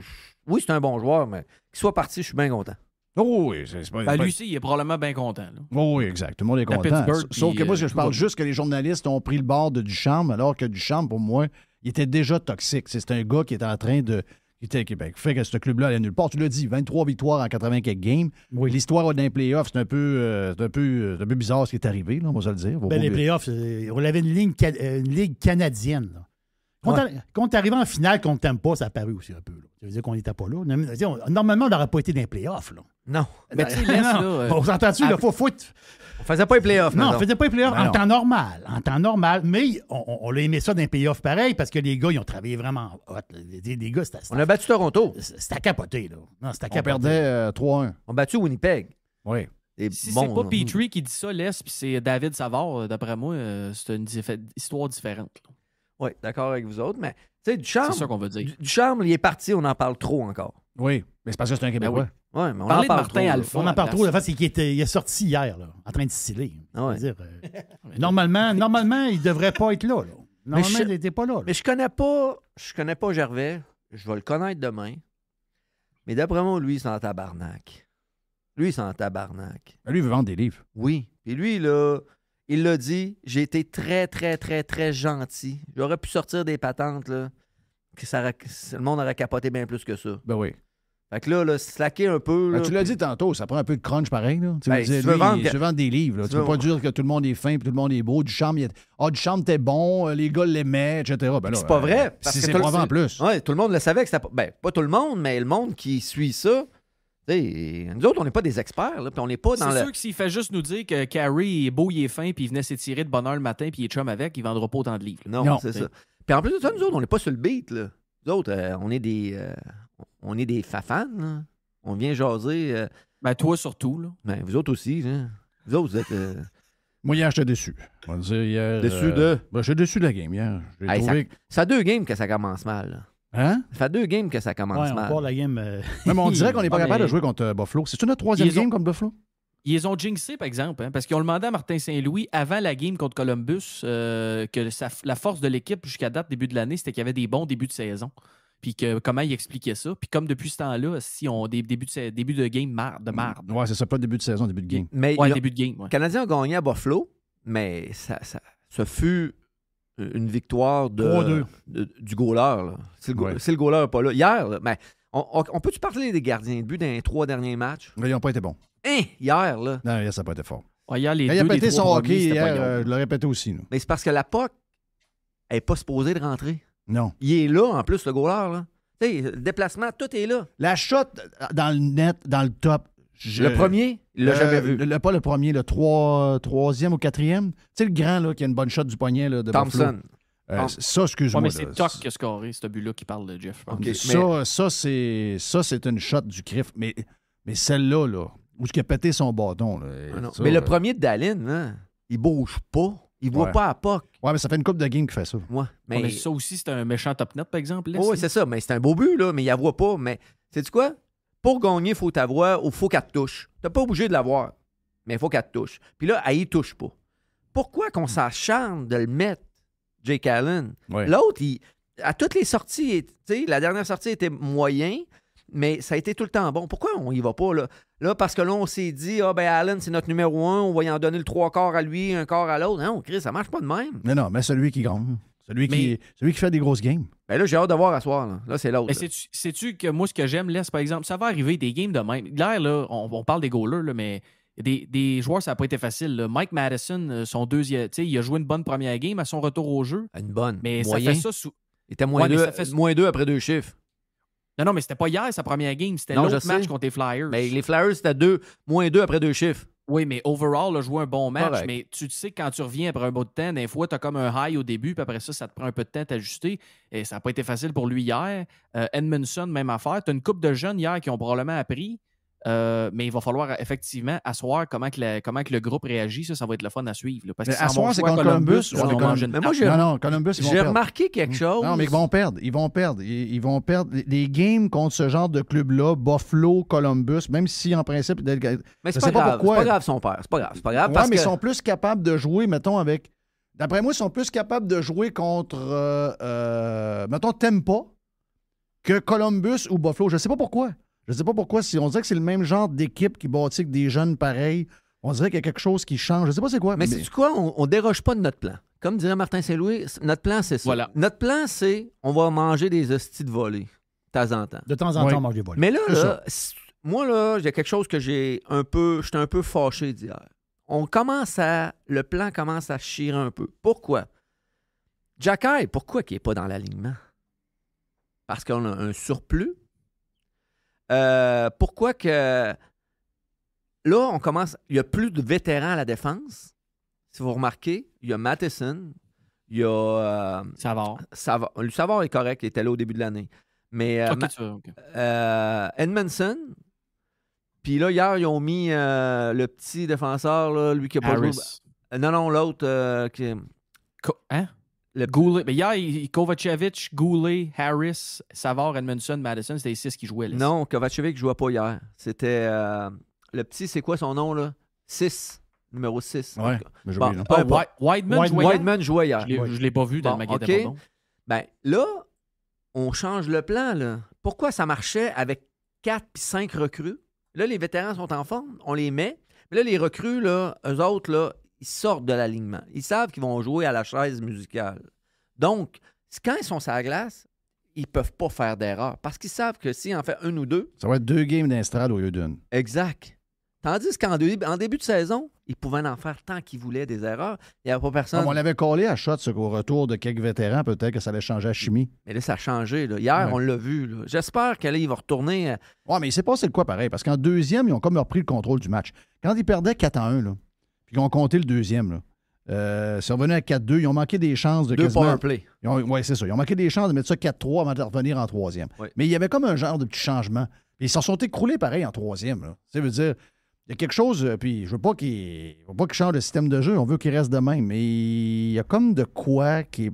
oui, c'est un bon joueur, mais qu'il soit parti, je suis bien content. Oh oui, c'est pas... lui aussi, il est probablement bien content. Là. Oh oui, exact. Tout le monde est content. Sauf que moi, je parle juste que les journalistes ont pris le bord de Ducharme, alors que Ducharme, pour moi, il était déjà toxique. C'est un gars qui était en train de... qui fait que ce club-là allait nulle part. Tu l'as dit, 23 victoires en 80 quelques games. Oui. L'histoire d'un playoff, c'est un peu bizarre ce qui est arrivé, là, on va se le dire. Les playoffs, on avait une ligue canadienne. Là. Quand t'es arrivé en finale qu'on ne t'aime pas, ça a paru aussi un peu. Là. Ça veut dire qu'on n'était pas là. Normalement, on n'aurait pas été dans les playoffs. Là. Non. Mais tu sais, là... On s'entend-tu, il faut foutre. On faisait pas les playoffs. Non, on faisait pas les playoffs en temps normal. En temps normal. Mais on l'a aimé ça dans les playoffs pareil parce que les gars, ils ont travaillé vraiment hot. Les gars, c'était... On a battu Toronto. C'était à capoter, là. Non, c'était à capoter. On perdait 3-1. On a battu Winnipeg. Oui. Si c'est pas Petrie qui dit ça, laisse, puis c'est David Savard, d'après moi, c'est une histoire différente. Là. Oui, d'accord avec vous autres, mais tu sais, Ducharme... C'est ça qu'on veut dire. Ducharme, il est parti, on en parle trop encore. Oui, mais c'est parce que c'est un Québécois. Oui, mais on en parle Martin trop. Alpha. On en parle trop. La face, c'est qu'il est sorti hier, là, en train de distiller. Normalement, il devrait pas être là. Normalement, il n'était pas là. Mais je connais pas Gervais. Je vais le connaître demain. Mais d'après moi, lui, c'est en tabarnak. Lui, c'est en tabarnak. Lui, il veut vendre des livres. Oui. Puis lui, là... Il l'a dit, j'ai été très, très, très, très gentil. J'aurais pu sortir des patentes, là, que le monde aurait capoté bien plus que ça. Ben oui. Fait que là slacker un peu... Là, tu l'as dit tantôt, ça prend un peu de crunch pareil. Là. Tu veux vendre des livres. Là. Tu peux pas dire que tout le monde est fin et tout le monde est beau. Ducharme était bon, les gars l'aimaient, etc. Ben là, c'est pas vrai. Parce que c'est pas en plus. Oui, tout le monde le savait que c'était pas... Ben, pas tout le monde, mais le monde qui suit ça... T'sais, nous autres, on n'est pas des experts, là, puis on n'est pas dans C'est sûr que s'il fait juste nous dire que Carey est beau, il est fin, puis il venait s'étirer de bonne heure le matin, puis il est chum avec, il ne vendra pas autant de livres. Non, c'est ça. Puis en plus de ça, nous autres, on n'est pas sur le beat. Là. Nous autres, on est des fafans. Là. On vient jaser. Ben, toi surtout. Là. Ben, vous autres aussi. Là. Vous autres, vous êtes... Moi, hier, j'étais déçu. On va dire hier, déçu de? Ben, j'étais déçu de la game hier. Ça a 2 games que ça commence mal. Là. Hein? Ça fait 2 games que ça commence mal. On part la game. Même on dirait qu'on n'est pas capable de jouer contre Buffalo. C'est-tu notre 3e game contre Buffalo? Ils ont jinxé, par exemple, hein, parce qu'ils ont demandé à Martin Saint-Louis, avant la game contre Columbus, que la force de l'équipe jusqu'à date, début de l'année, c'était qu'il y avait des bons débuts de saison. Puis comment il expliquait ça. Puis comme depuis ce temps-là, si on des débuts de game de marde. Ouais, c'est ça, pas début de saison, début de game. Mais début de game. Ouais. Les Canadiens ont gagné à Buffalo, mais ça fut une victoire du goaler. Si le goaler n'est pas là. Hier, là, ben, on peut-tu parler des gardiens de but dans les 3 derniers matchs? Mais ils n'ont pas été bons. Hier, là. Non, hier, ça n'a pas été fort. Ouais, hier, il a pété son hockey hier, je l'ai répété aussi. Là. Mais c'est parce que la POC n'est pas supposée de rentrer. Non. Il est là, en plus, le goaler. Là. Le déplacement, tout est là. La shot dans le net, dans le top. Le premier, il l'a jamais vu. Pas le premier, le 3e ou 4e. Tu sais, le grand là, qui a une bonne shot du poignet là, de Thompson. Ça, excuse-moi. Mais c'est Tuck qui a scoré, ce but-là qui parle de Jeff. Okay, ça, c'est une shot du CRIF. Mais celle-là, là, où il a pété son bâton. Là, mais le premier de Dallin, hein, il bouge pas. Il ne voit pas à POC. Ouais, mais ça fait une couple de games qui fait ça. Ouais, Mais ça aussi, c'est un méchant top net, par exemple. Là, oui, c'est ça. Mais c'est un beau but, là, mais il ne la voit pas. Mais sais-tu quoi? Pour gagner, il faut t'avoir ou il faut qu'elle te touche. Tu n'es pas obligé de l'avoir, mais il faut qu'elle te touche. Puis là, elle y touche pas. Pourquoi qu'on s'acharne de le mettre, Jake Allen? Ouais. L'autre, à toutes les sorties, la dernière sortie était moyen, mais ça a été tout le temps bon. Pourquoi on y va pas, là? Là, parce que là, on s'est dit, Allen, c'est notre numéro 1, on va y en donner le 3/4 à lui, un quart à l'autre. Non, Chris, ça marche pas de même. Non, mais celui qui gagne. Celui qui fait des grosses games. Ben là, j'ai hâte de voir à soir. Là, c'est l'autre. Mais sais-tu que moi, ce que j'aime, par exemple, ça va arriver des games de même. Là, on parle des goalers, là, mais des joueurs, ça n'a pas été facile. Là. Mike Madison, son deuxième, il a joué une bonne première game à son retour au jeu. Une bonne. Mais moyen. ça fait ça Il était -2 après 2 chiffres. Non, mais c'était pas hier, sa première game. C'était l'autre match contre les Flyers. Mais les Flyers, c'était -2 après 2 chiffres. Oui, mais overall, il a joué un bon match. Correct. Mais tu sais, quand tu reviens après un bout de temps, des fois, tu as comme un high au début, puis après ça te prend un peu de temps à t'ajuster. Et ça n'a pas été facile pour lui hier. Edmondson, même affaire. Tu as une couple de jeunes hier qui ont probablement appris. Mais il va falloir effectivement asseoir comment que le groupe réagit. Ça va être le fun à suivre. Là, parce que asseoir, c'est contre Columbus. Non, Columbus, ils vont j'ai perdre. remarqué quelque chose. Non, mais ils vont perdre. Ils vont perdre. Ils vont perdre. Les games contre ce genre de club-là, Buffalo, Columbus, même si en principe. Mais c'est pas grave. C'est pas grave son père. C'est pas grave. C'est pas grave. Ouais, mais ils sont plus capables de jouer, mettons, avec. D'après moi, ils sont plus capables de jouer contre, mettons, Tampa que Columbus ou Buffalo. Je sais pas pourquoi. Je ne sais pas pourquoi. Si on dirait que c'est le même genre d'équipe qui bâtit que des jeunes pareils, on dirait qu'il y a quelque chose qui change. Je ne sais pas c'est quoi. Mais c'est quoi? On ne déroge pas de notre plan. Comme dirait Martin Saint-Louis, notre plan, c'est ça. Voilà. Notre plan, c'est on va manger des hosties de volée de temps en temps. De temps en temps, on mange des volets. Mais là, moi, là, j'ai quelque chose que j'étais un peu fâché d'hier. Le plan commence à chirer un peu. Pourquoi? Jacky, pourquoi il n'est pas dans l'alignement? Parce qu'on a un surplus. Pourquoi que là, on commence. Il n'y a plus de vétérans à la défense. Si vous remarquez, il y a Matheson, il y a Savard. Le Savard est correct, il était là au début de l'année. Mais Edmondson, puis là, hier, ils ont mis le petit défenseur, là, lui qui n'a pas joué. Non, l'autre qui. Hein? Goulet. Mais hier, Kovacevic, Goulet, Harris, Savard, Edmondson, Madison, c'était les 6 qui jouaient. Là. Non, Kovacevic ne jouait pas hier. C'était le petit, c'est quoi son nom, là? 6. Numéro 6. Ouais, mais j'ai oublié, Wideman jouait hier. Je ne l'ai pas vu dans le magasin. Okay. Ben, là, on change le plan. Là. Pourquoi ça marchait avec 4 puis 5 recrues? Là, les vétérans sont en forme, on les met. Mais là, les recrues, là, eux autres, là, ils sortent de l'alignement. Ils savent qu'ils vont jouer à la chaise musicale. Donc, quand ils sont sur la glace, ils ne peuvent pas faire d'erreur parce qu'ils savent que s'ils en font 1 ou 2... Ça va être 2 games d'instrade au lieu d'une. Exact. Tandis qu'en début de saison, ils pouvaient en faire tant qu'ils voulaient des erreurs. Il n'y avait pas personne. Comme on l'avait collé à shot qu'au retour de quelques vétérans, peut-être que ça allait changer la chimie. Mais là, ça a changé. Là. Hier, on l'a vu. Là. J'espère qu'il va retourner. Oui, mais il s'est passé de quoi pareil? Parce qu'en deuxième, ils ont comme repris le contrôle du match. Quand ils perdaient 4-1, là, puis ils ont compté le deuxième, là, c'est revenu à 4-2. Ils ont manqué des chances de 2 power play. Oui, c'est ça. Ils ont manqué des chances de mettre ça 4-3 avant de revenir en troisième. Oui. Mais il y avait comme un genre de petit changement. Puis ils s'en sont écroulés pareil en troisième. Là. Ça veut dire, il y a quelque chose, puis je veux pas qu'il change le système de jeu, on veut qu'il reste de même. Mais il y a comme de quoi qui.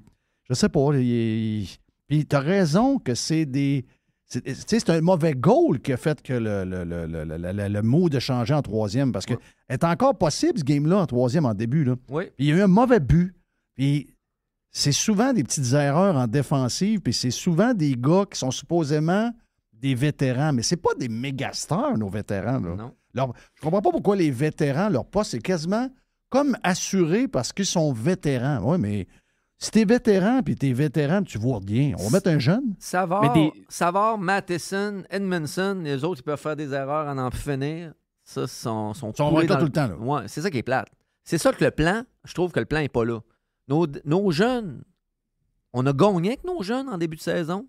Je sais pas. Puis tu as raison que c'est des. C'est un mauvais goal qui a fait que le mot de changer en troisième. Parce que est encore possible, ce game-là, en troisième, en début. Là. Oui. Puis il y a eu un mauvais but. Puis c'est souvent des petites erreurs en défensive. Puis c'est souvent des gars qui sont supposément des vétérans. Mais c'est pas des méga stars, nos vétérans. Là. Non. Alors, je comprends pas pourquoi les vétérans, leur poste est quasiment comme assuré parce qu'ils sont vétérans. Oui, mais si t'es vétéran puis t'es vétéran, tu vois rien. On va mettre un jeune. Savard, Matheson, Edmondson, les autres, ils peuvent faire des erreurs en finir. Ça, sont coulés tout le temps. Là. Ouais, c'est ça qui est plate. C'est ça que le plan, je trouve que le plan n'est pas là. Nos jeunes, on a gagné avec nos jeunes en début de saison.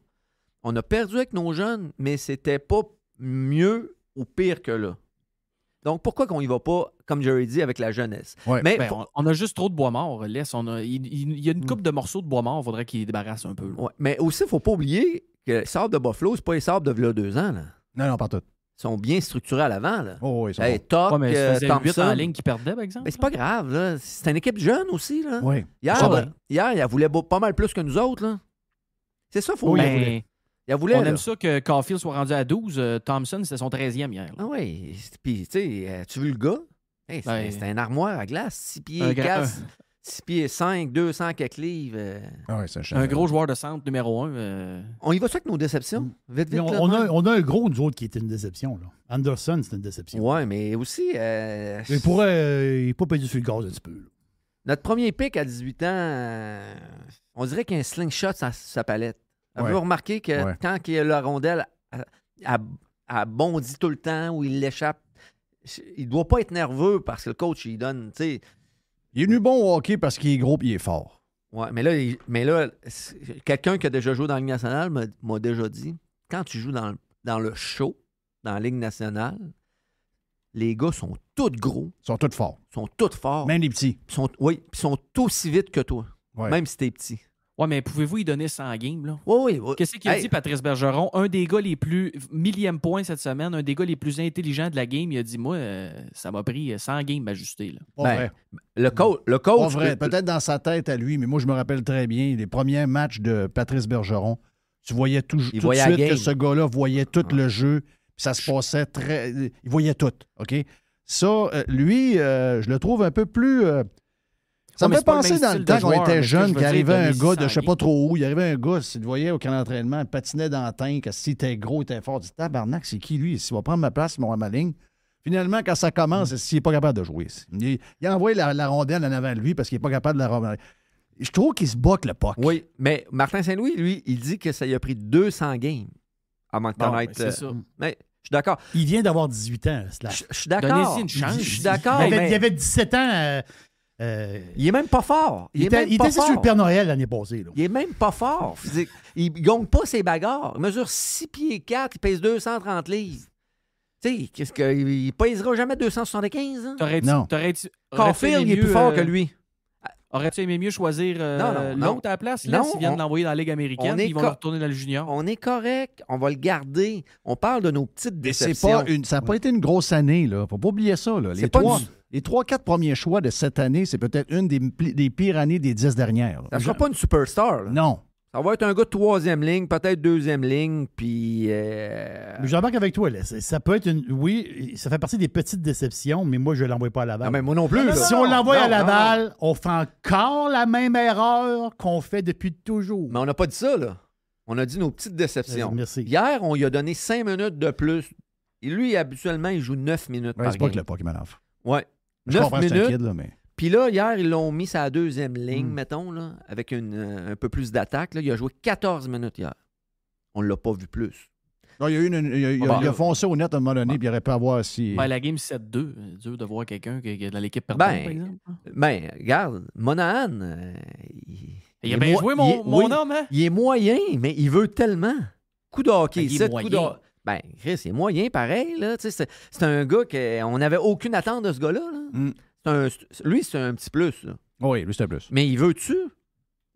On a perdu avec nos jeunes, mais c'était pas mieux ou pire que là. Donc, pourquoi qu'on y va pas, comme Jerry dit, avec la jeunesse? Ouais. Mais on a juste trop de bois mort. Il y a une couple de morceaux de bois mort, il faudrait qu'ils débarrassent un peu. Ouais. Mais aussi, il ne faut pas oublier que les sabres de Buffalo, c'est pas les sabres de là 2 ans. Là. Non, pas tout. sont bien structurés à l'avant. Là. Oh, ils sont Hey, bons. Toc, Ouais, mais ça faisait 8 Thompson. en ligne qui perdait, par exemple. Mais c'est pas grave. Là. C'est une équipe jeune aussi. Là. Oui. Hier, Ça va. elle voulait pas mal plus que nous autres. Là. C'est ça, faut. Oui, Ben, Elle voulait. on là. aime ça que Caulfield soit rendu à 12. Thompson, c'était son 13e hier. là. Ah oui. Puis, tu sais, tu veux le gars? Hey, Ben, c'est un armoire à glace. 6 pieds un 4, grand- 6 pieds 5, 200 quelques livres. Ah ouais, c'est Un gros joueur de centre numéro 1. On y va ça avec nos déceptions? Vite, Mais vite. là, on a un gros, nous autres, qui était une déception. Là. Anderson, c'est une déception. Ouais, mais aussi. Il pourrait pas payer sur le gaz un petit peu. Là. Notre premier pick à 18 ans, on dirait qu'il y a un slingshot sur sa palette. Avez-vous remarqué que Ouais. quand il a la rondelle, elle bondit tout le temps ou il l'échappe? Il doit pas être nerveux parce que le coach, il donne, tu sais. Il est venu bon au hockey parce qu'il est gros et il est fort. Ouais, mais là, quelqu'un qui a déjà joué dans la Ligue nationale m'a déjà dit, quand tu joues dans le show, dans la Ligue nationale, les gars sont tous gros, Ils sont tous forts. sont tous forts. Même les petits. Ils sont aussi vite que toi, Ouais. même si t'es petit. Ouais, mais pouvez-vous y donner 100 games, là? Oui. Qu'est-ce qu'il a Hey. dit, Patrice Bergeron? Un des gars les plus... Millième point cette semaine, un des gars les plus intelligents de la game, il a dit, moi, ça m'a pris 100 games m'ajuster, là. Pas Ben, vrai. Le Pas coach. vrai. Peut-être dans sa tête à lui, mais moi, je me rappelle très bien les premiers matchs de Patrice Bergeron. Tu voyais tout de voyait la suite que game. ce gars-là voyait tout le jeu. Puis ça se passait très. Il voyait tout. OK? Ça, lui, je le trouve un peu plus. Ça Ouais, me mais fait c'est pas le penser même dans le style temps de qu'on joueur, était mais ce que jeune, je veux qu'il arrivait dire, un donner gars de je sais 100 pas trop où. Il arrivait un gars, si tu le voyais au camp d'entraînement, il patinait dans le tank, s'il était gros, il était fort. Tu dis, tabarnak, c'est qui lui? S'il va prendre ma place, il va avoir ma ligne. Finalement, quand ça commence, s'il n'est pas capable de jouer. Il envoie la rondelle en avant de lui parce qu'il n'est pas capable de la rondelle. Je trouve qu'il se boque le puck. Oui, mais Martin Saint-Louis, lui, il dit que ça lui a pris 200 games avant de Bon, connaître. ben, c'est ça. Mais je suis d'accord. Il vient d'avoir 18 ans, Slash. Je suis d'accord. Donnez-y une chance. Je suis d'accord. Il mais y avait 17 ans. il est même pas fort. il était assis sur le Père Noël l'année passée. Là. Il est même pas fort. Il gagne pas ses bagarres. Il mesure 6 pieds 4, il pèse 230 livres. Tu sais, qu'est-ce que il pèsera jamais 275? Hein? Non. Caulfield, il est plus fort que lui. Aurais-tu aimé mieux choisir Non. l'autre à la place, là, Non, s'ils viennent on- l'envoyer dans la Ligue américaine, on est puis ils vont le retourner dans le junior? On est correct. On va le garder. On parle de nos petites Mais c'est déceptions. pas ça n'a pas été une grosse année. Là. Faut pas oublier ça. Là. C'est pas Les 3-4 premiers choix de cette année, c'est peut-être une des pires années des 10 dernières. là. Ça sera pas une superstar. Là. Non. Ça va être un gars de 3e ligne, peut-être 2e ligne, puis... Mais j'embarque avec toi. Là. Ça peut être une. Oui, ça fait partie des petites déceptions, mais moi, je ne l'envoie pas à Laval. Non, mais moi non plus. là. Si on l'envoie Non, à non, Laval, on fait encore la même erreur qu'on fait depuis toujours. Mais on n'a pas dit ça, là. On a dit nos petites déceptions. Merci. Hier, on lui a donné 5 minutes de plus. Et lui, habituellement, il joue 9 minutes Ouais, par c'est pas game. que le puck qui m'énerve. Ouais. Je 9 comprends que c'est un minutes. kid, là, mais. Puis là, hier, ils l'ont mis sa 2e ligne, mettons, là, avec un peu plus d'attaque. Là. Il a joué 14 minutes hier. On ne l'a pas vu plus. Non, il y a eu il a foncé au net à un moment donné, puis il aurait pu avoir si. Ben, la game 7-2, dur de voir quelqu'un qui est dans l'équipe perdante, par exemple. Ben, regarde, Monahan, Il a bien joué, mon homme, hein? Il est moyen, mais il veut tellement. Coup de hockey, Ben, il est sept moyen. coups de... Ben, Chris, il est moyen, pareil. Là. Tu sais, c'est un gars qu'on n'avait aucune attente de ce gars-là. Là. Mm. Lui, c'est un petit plus. Là. Oui, lui, c'est un plus. Mais il veut-tu?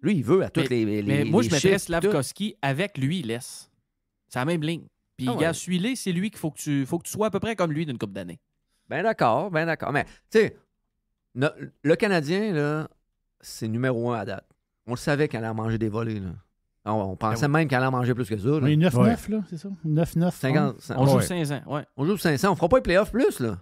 Lui, il veut à toutes les Mais moi, je les mettrais chiffres, tout. Slavkovski avec lui, il laisse. C'est la même ligne. Puis, Ah ouais. gars, celui-là, c'est lui qu'il faut que tu sois à peu près comme lui d'une couple d'années. Ben d'accord, ben d'accord. Mais, tu sais, le Canadien, là, c'est numéro 1 à date. On le savait qu'elle allait en manger des volets, là. On pensait même qu'elle allait en manger plus que ça. Là. On est 9-9, là, c'est ça? 9-9. 50, On joue Ouais. 5 ans, ouais. On joue 500. On fera pas les playoffs plus, là.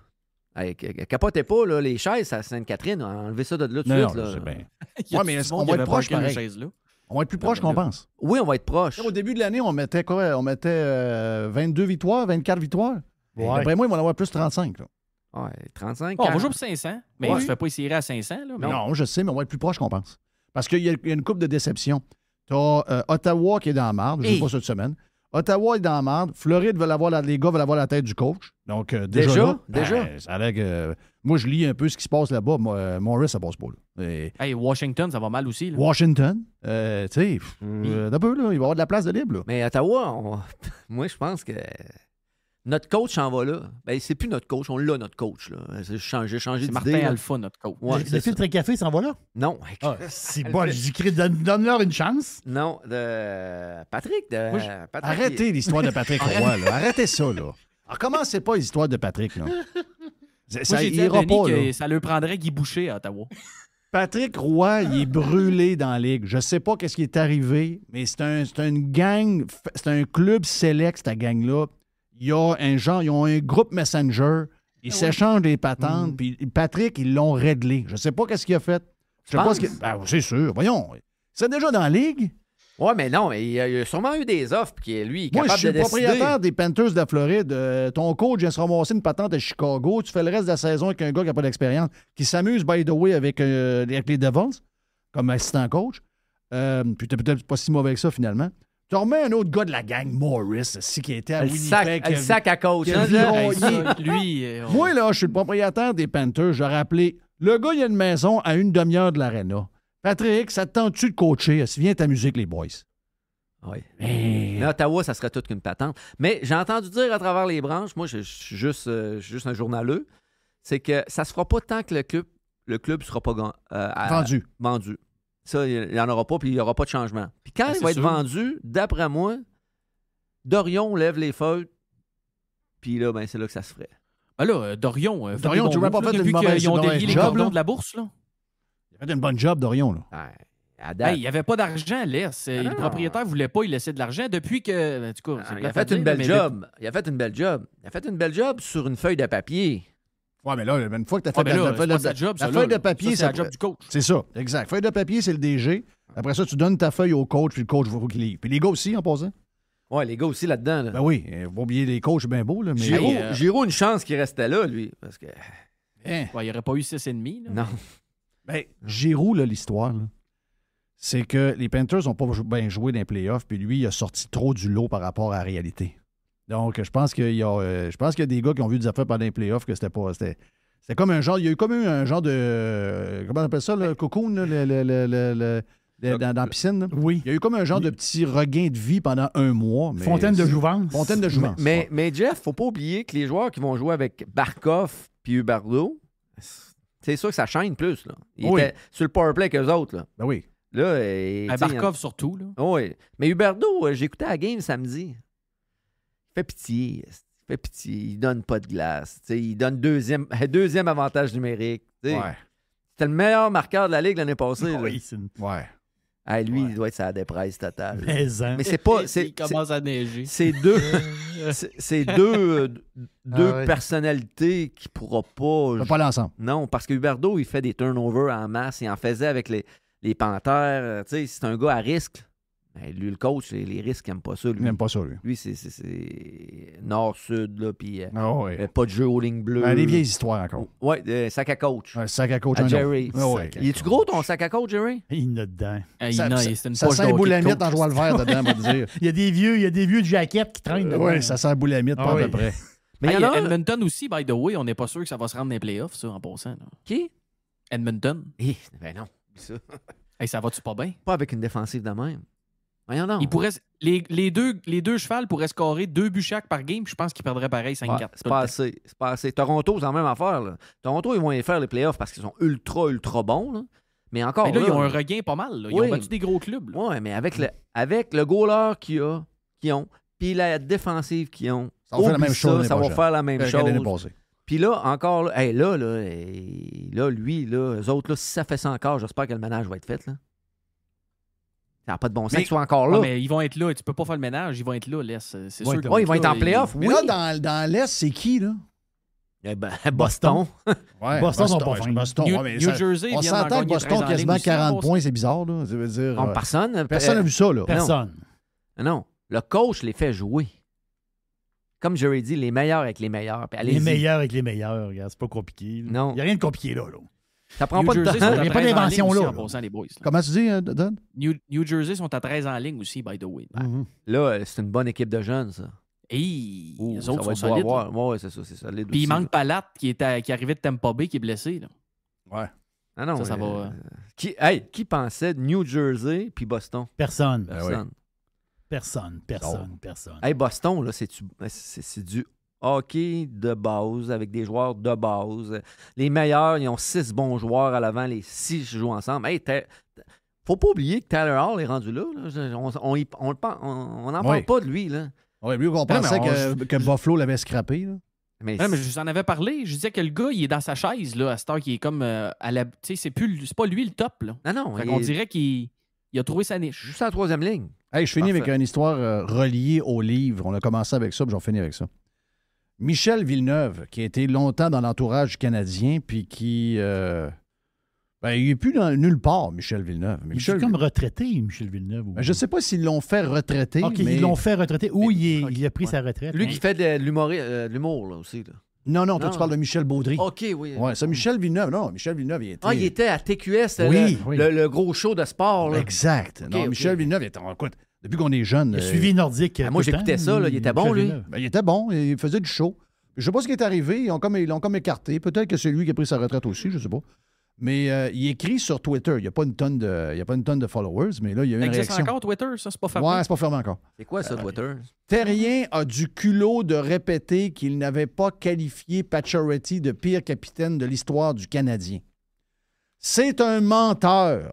Hey, capotez pas, là, les chaises à Sainte-Catherine. Enlevez ça de là tout de Non, suite. non, là. c'est bien. Il y a Ouais, tout mais le on monde va qui être avait proche, pas pareil. chaise, là. On va être plus proche qu'on pense. Oui, on va être proche. Au début de l'année, on mettait quoi? On mettait 22 victoires, 24 victoires. Ouais. D'après moi, ils vont en avoir plus 35. Là. Ouais, 35, Bon, on va 40. jouer pour 500, mais Ouais. tu fais pas essayer à 500, là. mais- Non, je sais, mais on va être plus proche qu'on pense. Parce qu'il y a une coupe de déception. Tu as Ottawa qui est dans la marde, je ne Hey. sais pas cette semaine. Ottawa est dans la marde. Floride veut avoir les gars veulent avoir la tête du coach. Donc, déjà, là, Déjà? ça a l'air que. Moi, je lis un peu ce qui se passe là-bas. Morris, ça passe pas. Là. Et Hey, Washington, ça va mal aussi, là. Washington, tu sais, d'un peu, là, il va y avoir de la place de libre. Là. Mais Ottawa, moi, je pense que notre coach s'en va là. Ben, c'est plus notre coach, on l'a, notre coach. Là. J'ai changé C'est d'idée. Martin là. Alpha, notre coach. Ouais, Le c'est ça. filtre à café s'en va là? Non. C'est bon, j'écris, donne-leur une chance. Non, de Patrick. Moi, Patrick, Arrêtez l'histoire de Patrick Roy. Là. Arrêtez ça. Là. Alors, commencez pas l'histoire de Patrick, là. Moi, j'ai dit à ira Denis pas, que là. ça lui prendrait Guy Boucher à Ottawa. Patrick Roy, il est brûlé dans la ligue. Je sais pas qu'est-ce qui est arrivé, mais c'est une gang, c'est un club select, cette gang-là. Il y a ils ont un groupe Messenger. Ils s'échangent des patentes. Puis Patrick, ils l'ont réglé. Je sais pas qu'est-ce qu'il a fait. Je sais pas ce qu'il... Ben, c'est sûr. Voyons. C'est déjà dans la ligue. Ouais, mais non, il y a sûrement eu des offres, puis lui, il est Moi, capable je suis de le décider. propriétaire des Panthers de Floride. Ton coach vient se ramasser une patente à Chicago. Tu fais le reste de la saison avec un gars qui n'a pas d'expérience, qui s'amuse, by the way, avec les Devils, comme assistant coach. Puis t'es peut-être pas si mauvais que ça, finalement. Tu remets un autre gars de la gang, Morris, qui était à Winnipeg. Le sac à coach. qui a Hein, viré. Lui, Moi, là, je suis le propriétaire des Panthers. J'aurais appelé le gars, il a une maison à une demi-heure de l'aréna. Patrick, ça te tente-tu de coacher? Viens t'amuser avec les boys. Oui. Mais Ottawa, ça serait toute qu'une patente. Mais j'ai entendu dire à travers les branches, moi, je suis juste un journaleux, c'est que ça se fera pas tant que le club sera pas vendu. Ça, il n'y en aura pas, puis il n'y aura pas de changement. Puis quand il va être vendu, d'après moi, Dorion lève les feuilles, puis là, ben, c'est là que ça se ferait. Ben là, Dorion, Dorion, tu n'aurais pas fait une mauvaise ils ont délié les job, cordons là? de la bourse, là. Il a fait une bonne job, Dorion, là. À date, Il n'y avait pas d'argent, laisse. Le propriétaire ne voulait pas y laisser de l'argent depuis que. En tout cas, c'est il a plate fait à dire, une belle mais job. Il a fait une belle job. Il a fait une belle job sur une feuille de papier. Ouais, mais là, une fois que tu as fait mais là, la c'est pas sa job, ça, feuille là. de papier, Ça, c'est la job du coach. C'est ça, exact. Feuille de papier, c'est le DG. Après ça, tu donnes ta feuille au coach, puis le coach va qu'il livre. Puis les gars aussi, en passant. Ouais, les gars aussi là-dedans. Là. Ben oui, faut oublier les coachs, c'est bien beau, là. Mais... Giroud, une chance qu'il restait là, lui. Parce que. Il n'y aurait pas eu 6,5. Non. Ben, Giroud, là, l'histoire, là, c'est que les Panthers n'ont pas bien joué dans les playoffs, puis lui, il a sorti trop du lot par rapport à la réalité. Donc, je pense qu'il y a des gars qui ont vu des affaires pendant les playoffs que c'était pas. C'était comme un genre. Il y a eu comme un genre de. Comment on appelle ça, le cocoon, là, dans la piscine. Là. Oui. Il y a eu comme un genre de petit regain de vie pendant un mois. Mais Fontaine de jouvence. Fontaine de jouvence. Mais Jeff, faut pas oublier que les joueurs qui vont jouer avec Barkov puis Huberdeau, c'est sûr que ça chaîne plus. Là. Ils étaient sur le powerplay qu'eux autres. Là. Ben oui. Là, Barkov surtout. Là. Oui. Mais Huberdeau, j'écoutais la game samedi. Il fait pitié. Il donne pas de glace. Il donne deuxième avantage numérique. Ouais. C'était le meilleur marqueur de la Ligue l'année passée. Oui, c'est Ouais. Lui, il doit être sa dépresse totale. Mais c'est pas. Il commence à neiger. C'est deux personnalités qui ne pourront pas. On peut pas aller ensemble. Non, parce que Huberdeau, il fait des turnovers en masse. Il en faisait avec les Panthères. C'est un gars à risque. Ben, lui, le coach, les risques, il n'aime pas ça. Lui. Il n'aime pas ça, lui. Lui, c'est nord-sud, là, puis pas de jeu aux lignes bleues. Ben, les vieilles histoires encore. Oui, sac à coach. Un sac à coach. À Jerry. Ouais. Il est-tu gros, ton sac à coach, Jerry? il y en a dedans. Ça sent boulamite en jouant le vert dedans, on va te dire. Il y a des vieux jackets qui traînent dedans. Oui, ça sent boulamite, pas à peu près. Mais il y a Edmonton aussi, by the way, on n'est pas sûr que ça va se rendre dans les playoffs, ça, en passant. Là. Qui? Edmonton. Ben non. Ça. Ça va-tu pas bien? Pas avec une défensive de même. Voyons donc. Les deux chevals pourraient scorer 2 buts chaque par game, puis je pense qu'ils perdraient pareil 5-4. C'est pas assez. Toronto, c'est la même affaire. Là. Toronto, ils vont y faire les playoffs parce qu'ils sont ultra bons. Là. Mais encore. Mais là, ils ont un regain pas mal. Là. Ils ont battu des gros clubs. Oui, mais avec le goaler qu'ils ont, puis la défensive qu'ils ont, ça va faire la même chose. Ça va faire la même chose. Puis là, encore, lui, eux autres, là, si ça fait ça encore, j'espère que le ménage va être fait. Là. Ça n'a pas de bon sens qu'ils soient encore là. Mais ils vont être là. Tu peux pas faire le ménage. Ils vont être là, laisse. C'est sûr qu'ils ils vont être en playoff. Mais là, dans l'Est, c'est qui, là? Boston. Ouais, Boston sont pas fins. Boston. New Jersey, on s'entend que Boston a quasiment 40 points, c'est bizarre. Là. Ça veut dire, personne n'a vu ça. Là. Personne. Non. Le coach les fait jouer. Comme j'aurais dit, les meilleurs avec les meilleurs. Les meilleurs avec les meilleurs. Regarde, c'est pas compliqué. Là. Non. Il n'y a rien de compliqué là. Ça prend pas de temps. Il n'y a pas d'invention là. Les boys, là. Comment tu dis, Don? New Jersey sont à 13 en ligne aussi, by the way. Là, c'est une bonne équipe de jeunes, ça. Les autres sont solides. Oui, c'est ça, c'est solide. Puis il manque Palat qui arrivait de Tampa Bay qui est blessé. Là. Ouais. Ah non, ça va. Qui pensait de New Jersey puis Boston? Personne. Personne. Personne. Hey, Boston, là, c'est du hockey de base avec des joueurs de base. Les meilleurs, ils ont 6 bons joueurs à l'avant, les 6 jouent ensemble. Hey, faut pas oublier que Tyler Hall est rendu là. On n'en parle pas de lui. Là. Oui, lui, on pensait que Buffalo l'avait scrappé. Là. Mais je vous en avais parlé. Je disais que le gars, il est dans sa chaise, là, à cette heure qu'il est comme à la. Tu sais, c'est pas lui le top, là. Non. On dirait qu'il a trouvé sa niche. Juste à la troisième ligne. Hey, je finis avec une histoire reliée au livre. On a commencé avec ça, puis j'en finis avec ça. Michel Villeneuve, qui a été longtemps dans l'entourage du Canadien, puis qui... il n'est plus nulle part, Michel Villeneuve. Il est comme retraité, Michel Villeneuve. Je ne sais pas s'ils l'ont fait retraiter. OK, mais... ils l'ont fait retraiter. Ou il a pris sa retraite. Lui qui fait de l'humour là, aussi. Là. Non, toi, tu parles de Michel Baudry. OK, oui. Ouais, ça, Michel Villeneuve. Non, Michel Villeneuve, il était... il était à TQS, oui. Le gros show de sport. Là. Exact. Okay, Michel Villeneuve, écoute, depuis qu'on est jeune... Il a suivi Nordique. Moi, j'écoutais ça. Là, il était bon, lui. Il était bon. Il faisait du show. Je ne sais pas ce qui est arrivé. Ils l'ont comme écarté. Peut-être que c'est lui qui a pris sa retraite aussi, je ne sais pas. Mais il écrit sur Twitter. Il n'y a pas une tonne de followers, mais là, il y a une réaction. C'est encore Twitter, ça? C'est pas fermé? Ouais, c'est pas fermé encore. C'est quoi ça, Twitter? Terrien a du culot de répéter qu'il n'avait pas qualifié Pacioretty de pire capitaine de l'histoire du Canadien. C'est un menteur.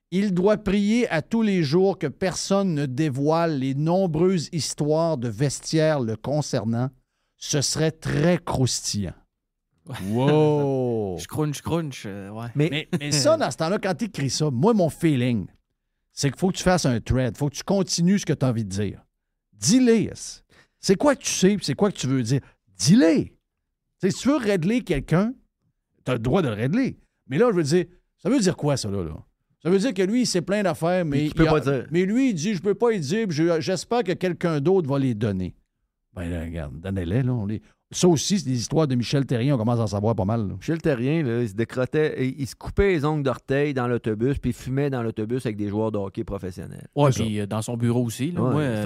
Il doit prier à tous les jours que personne ne dévoile les nombreuses histoires de vestiaire le concernant. Ce serait très croustillant. Wow! Je crunch, ouais. Mais ça, dans ce temps-là, quand tu écris ça, moi, mon feeling, c'est qu'il faut que tu fasses un thread. Il faut que tu continues ce que tu as envie de dire. Dis-les. C'est quoi que tu sais et c'est quoi que tu veux dire? Dis-les. Si tu veux régler quelqu'un, tu as le droit de le régler. Mais là, je veux dire, ça veut dire quoi, ça, là? Ça veut dire que lui, il sait plein d'affaires, mais, mais lui, il dit, je peux pas y dire, j'espère que quelqu'un d'autre va les donner. Ben là, regarde, donnez-les, là. Ça aussi, c'est des histoires de Michel Terrien, on commence à en savoir pas mal. Là. Michel Terrien, là, il se décrottait, il se coupait les ongles d'orteil dans l'autobus, puis il fumait dans l'autobus avec des joueurs de hockey professionnels. Oui, puis dans son bureau aussi. Là,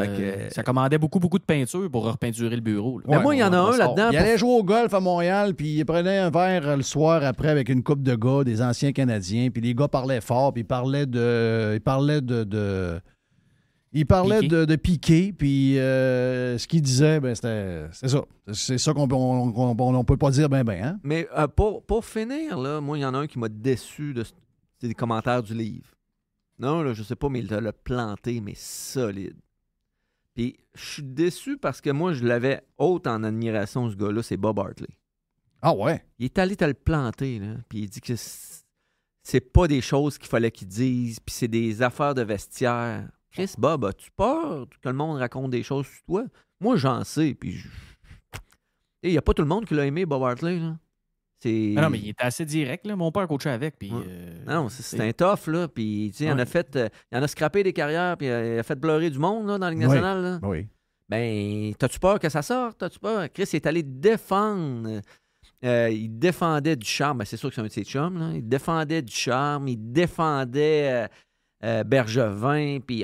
ça commandait beaucoup de peinture pour repeinturer le bureau. Là. Mais moi, il y en a un là-dedans. Il allait jouer au golf à Montréal, puis il prenait un verre le soir après avec une couple de gars, des anciens Canadiens, puis les gars parlaient fort, puis ils parlaient de Piqué, puis ce qu'il disait, ben c'est ça. C'est ça qu'on ne peut pas dire hein? Mais pour finir, là, moi, il y en a un qui m'a déçu des commentaires du livre. Non, là, je sais pas, mais il l'a planté, mais solide. Puis je suis déçu parce que moi, je l'avais haute en admiration, ce gars-là, c'est Bob Hartley. Ah ouais? Il est allé te le planter, là, puis il dit que c'est pas des choses qu'il fallait qu'il dise, puis c'est des affaires de vestiaire. Chris, Bob, as-tu peur que le monde raconte des choses sur toi? Moi, j'en sais, puis il n'y a pas tout le monde qui l'a aimé, Bob Hartley, là. Non, mais il était assez direct, là. Mon père coachait avec, puis... Non, c'est un tough, là, puis il en a scrappé des carrières, puis il a fait pleurer du monde, là, dans la Ligue nationale, là. Oui. Ben, t'as-tu peur que ça sorte? T'as-tu peur? Chris, il est allé défendre... il défendait Ducharme, ben, c'est sûr que c'est un de ses chums, là. Il défendait Ducharme, il défendait... Bergevin, puis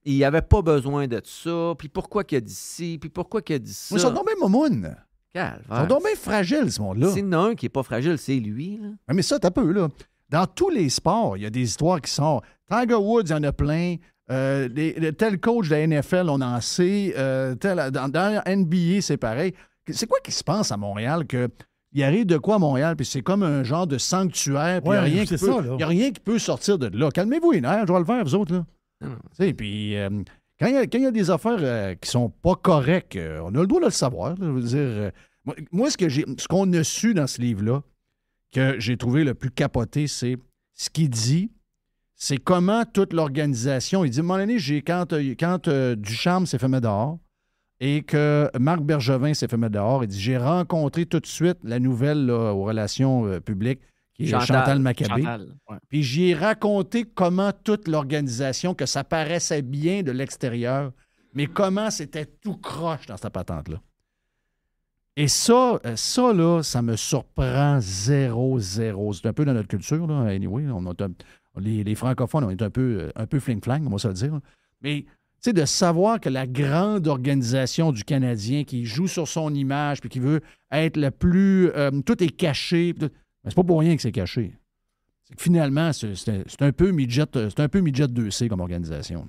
il n'y avait pas besoin de ça, puis pourquoi qu'il a dit ci, puis pourquoi qu'il a dit ça. Ils sont donc bien momounes. Ils sont donc bien fragiles, ce monde-là. S'il y en a un qui n'est pas fragile, c'est lui. Là. Mais ça, t'as peu, là. Dans tous les sports, il y a des histoires qui sortent. Tiger Woods, il y en a plein. Tel coach de la NFL, on en sait. Dans la NBA, c'est pareil. C'est quoi qui se passe à Montréal que... Il arrive de quoi à Montréal, puis c'est comme un genre de sanctuaire, puis il n'y a rien qui peut sortir de là. Calmez-vous les nerfs, je vais le faire, vous autres. Là. Puis quand il y a des affaires qui sont pas correctes, on a le droit de le savoir. Là, je veux dire, moi, ce qu'on a su dans ce livre-là, que j'ai trouvé le plus capoté, c'est ce qu'il dit, c'est comment toute l'organisation, il dit, à un moment donné, quand Ducharme s'est fait mettre dehors, et que Marc Bergevin s'est fait mettre dehors. Il dit, j'ai rencontré tout de suite la nouvelle là, aux relations publiques, qui est Chantal Maccabé. Puis j'y ai raconté comment toute l'organisation, que ça paraissait bien de l'extérieur, mais comment c'était tout croche dans cette patente-là. Et ça là, ça me surprend 0. C'est un peu dans notre culture, là, anyway. Les francophones, on est un peu fling-flang, on va se le dire. Mais... Tu sais, de savoir que la grande organisation du Canadien qui joue sur son image puis qui veut être le plus... tout est caché. Mais c'est pas pour rien que c'est caché. C'est que finalement, c'est un peu midget 2C comme organisation.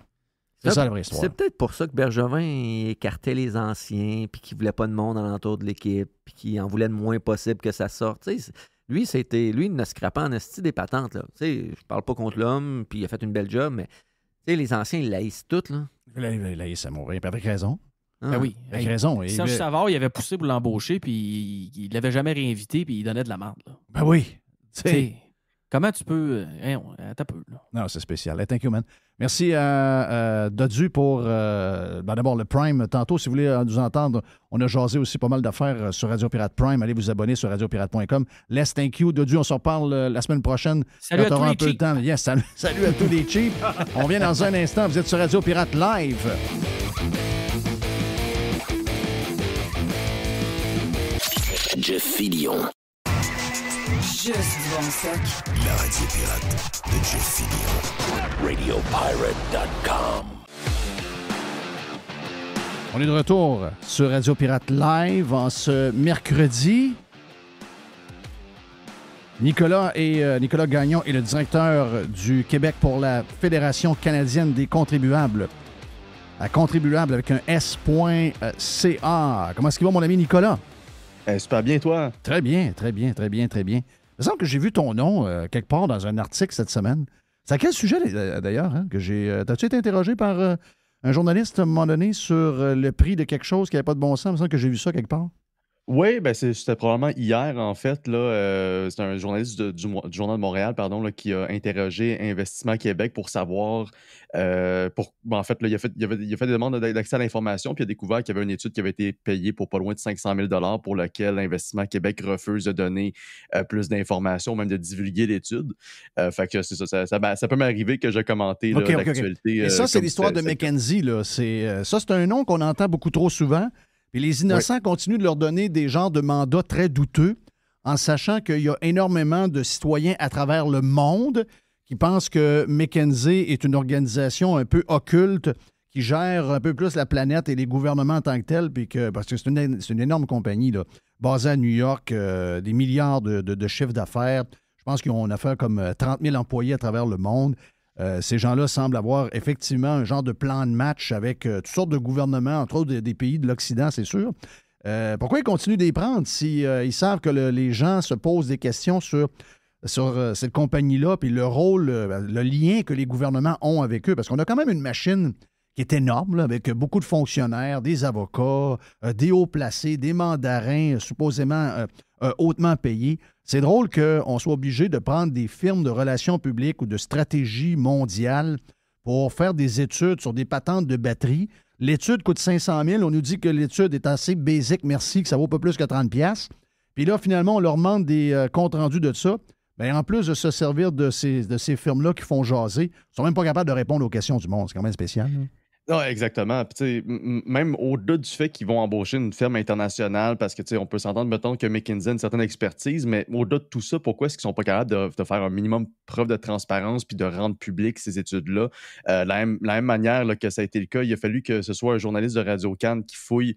C'est ça la vraie histoire. C'est peut-être pour ça que Bergevin écartait les anciens puis qu'il voulait pas de monde alentour de l'équipe puis qu'il en voulait le moins possible que ça sorte. Tu sais, lui, il ne scrapait en esti des patentes. Là. Tu sais, je parle pas contre l'homme puis il a fait une belle job, mais... Tu sais, les anciens, ils laissent tout, là. Ils laissent à mourir, puis avec raison. Ben oui. Avec raison. Serge Savard, il avait poussé pour l'embaucher, puis il l'avait jamais réinvité, puis il donnait de la merde. Là. Ben oui. T'sais, comment tu peux... Attends un peu. Là. Non, c'est spécial. Hey, thank you, man. Merci à Dodu pour, d'abord, le Prime. Tantôt, si vous voulez nous entendre, on a jasé aussi pas mal d'affaires sur Radio Pirate Prime. Allez vous abonner sur radiopirate.com. Les, thank you. Dodu, on se reparle la semaine prochaine. Salut à tous les un peu cheap. de temps. Yes, salut à tous les cheap. On vient dans un instant. Vous êtes sur Radio Pirate Live. Jeff Fillion. Juste du bon stock. La radio pirate de Jeff Fillion. RadioPirate.com. On est de retour sur Radio Pirate Live en ce mercredi. Nicolas Gagnon est le directeur du Québec pour la Fédération canadienne des contribuables. À contribuable avec un S.ca. Comment est-ce qu'il va, mon ami Nicolas? Super bien, toi? Très bien, très bien, très bien, très bien. Il me semble que j'ai vu ton nom quelque part dans un article cette semaine. C'est à quel sujet, d'ailleurs, hein, que j'ai... T'as-tu été interrogé par un journaliste, à un moment donné, sur le prix de quelque chose qui n'avait pas de bon sens? Il me semble que j'ai vu ça quelque part. Oui, ben c'était probablement hier, en fait. C'est un journaliste du Journal de Montréal, pardon, là, qui a interrogé Investissement Québec pour savoir... en fait, là, il a fait des demandes d'accès à l'information, puis il a découvert qu'il y avait une étude qui avait été payée pour pas loin de 500 000 pour laquelle Investissement Québec refuse de donner plus d'informations, même de divulguer l'étude. Fait que c'est ça peut m'arriver que j'ai commenté l'actualité. Et ça, c'est l'histoire de McKenzie. Là. Ça, c'est un nom qu'on entend beaucoup trop souvent. Puis les innocents continuent de leur donner des genres de mandats très douteux en sachant qu'il y a énormément de citoyens à travers le monde qui pensent que McKinsey est une organisation un peu occulte qui gère un peu plus la planète et les gouvernements en tant que tels, parce que c'est une énorme compagnie là, basée à New York, des milliards de chiffres d'affaires. Je pense qu'ils ont une affaire comme 30 000 employés à travers le monde. Ces gens-là semblent avoir effectivement un genre de plan de match avec toutes sortes de gouvernements, entre autres des pays de l'Occident, c'est sûr. Pourquoi ils continuent d'y prendre si ils savent que les gens se posent des questions sur cette compagnie-là, puis le rôle, le lien que les gouvernements ont avec eux? Parce qu'on a quand même une machine qui est énorme, là, avec beaucoup de fonctionnaires, des avocats, des hauts placés, des mandarins supposément hautement payés. C'est drôle qu'on soit obligé de prendre des firmes de relations publiques ou de stratégie mondiale pour faire des études sur des patentes de batterie. L'étude coûte 500 000. On nous dit que l'étude est assez basique, merci, que ça vaut pas plus que 30 $. Puis là, finalement, on leur demande des comptes rendus de ça. Bien, en plus de se servir de ces firmes-là qui font jaser, ils ne sont même pas capables de répondre aux questions du monde. C'est quand même spécial. Là. Non, exactement. Puis, même au-delà du fait qu'ils vont embaucher une firme internationale, parce que on peut s'entendre, mettons, que McKinsey a une certaine expertise, mais au-delà de tout ça, pourquoi est-ce qu'ils ne sont pas capables de faire un minimum preuve de transparence puis de rendre public ces études-là? La même manière là, que ça a été le cas, il a fallu que ce soit un journaliste de Radio-Can qui fouille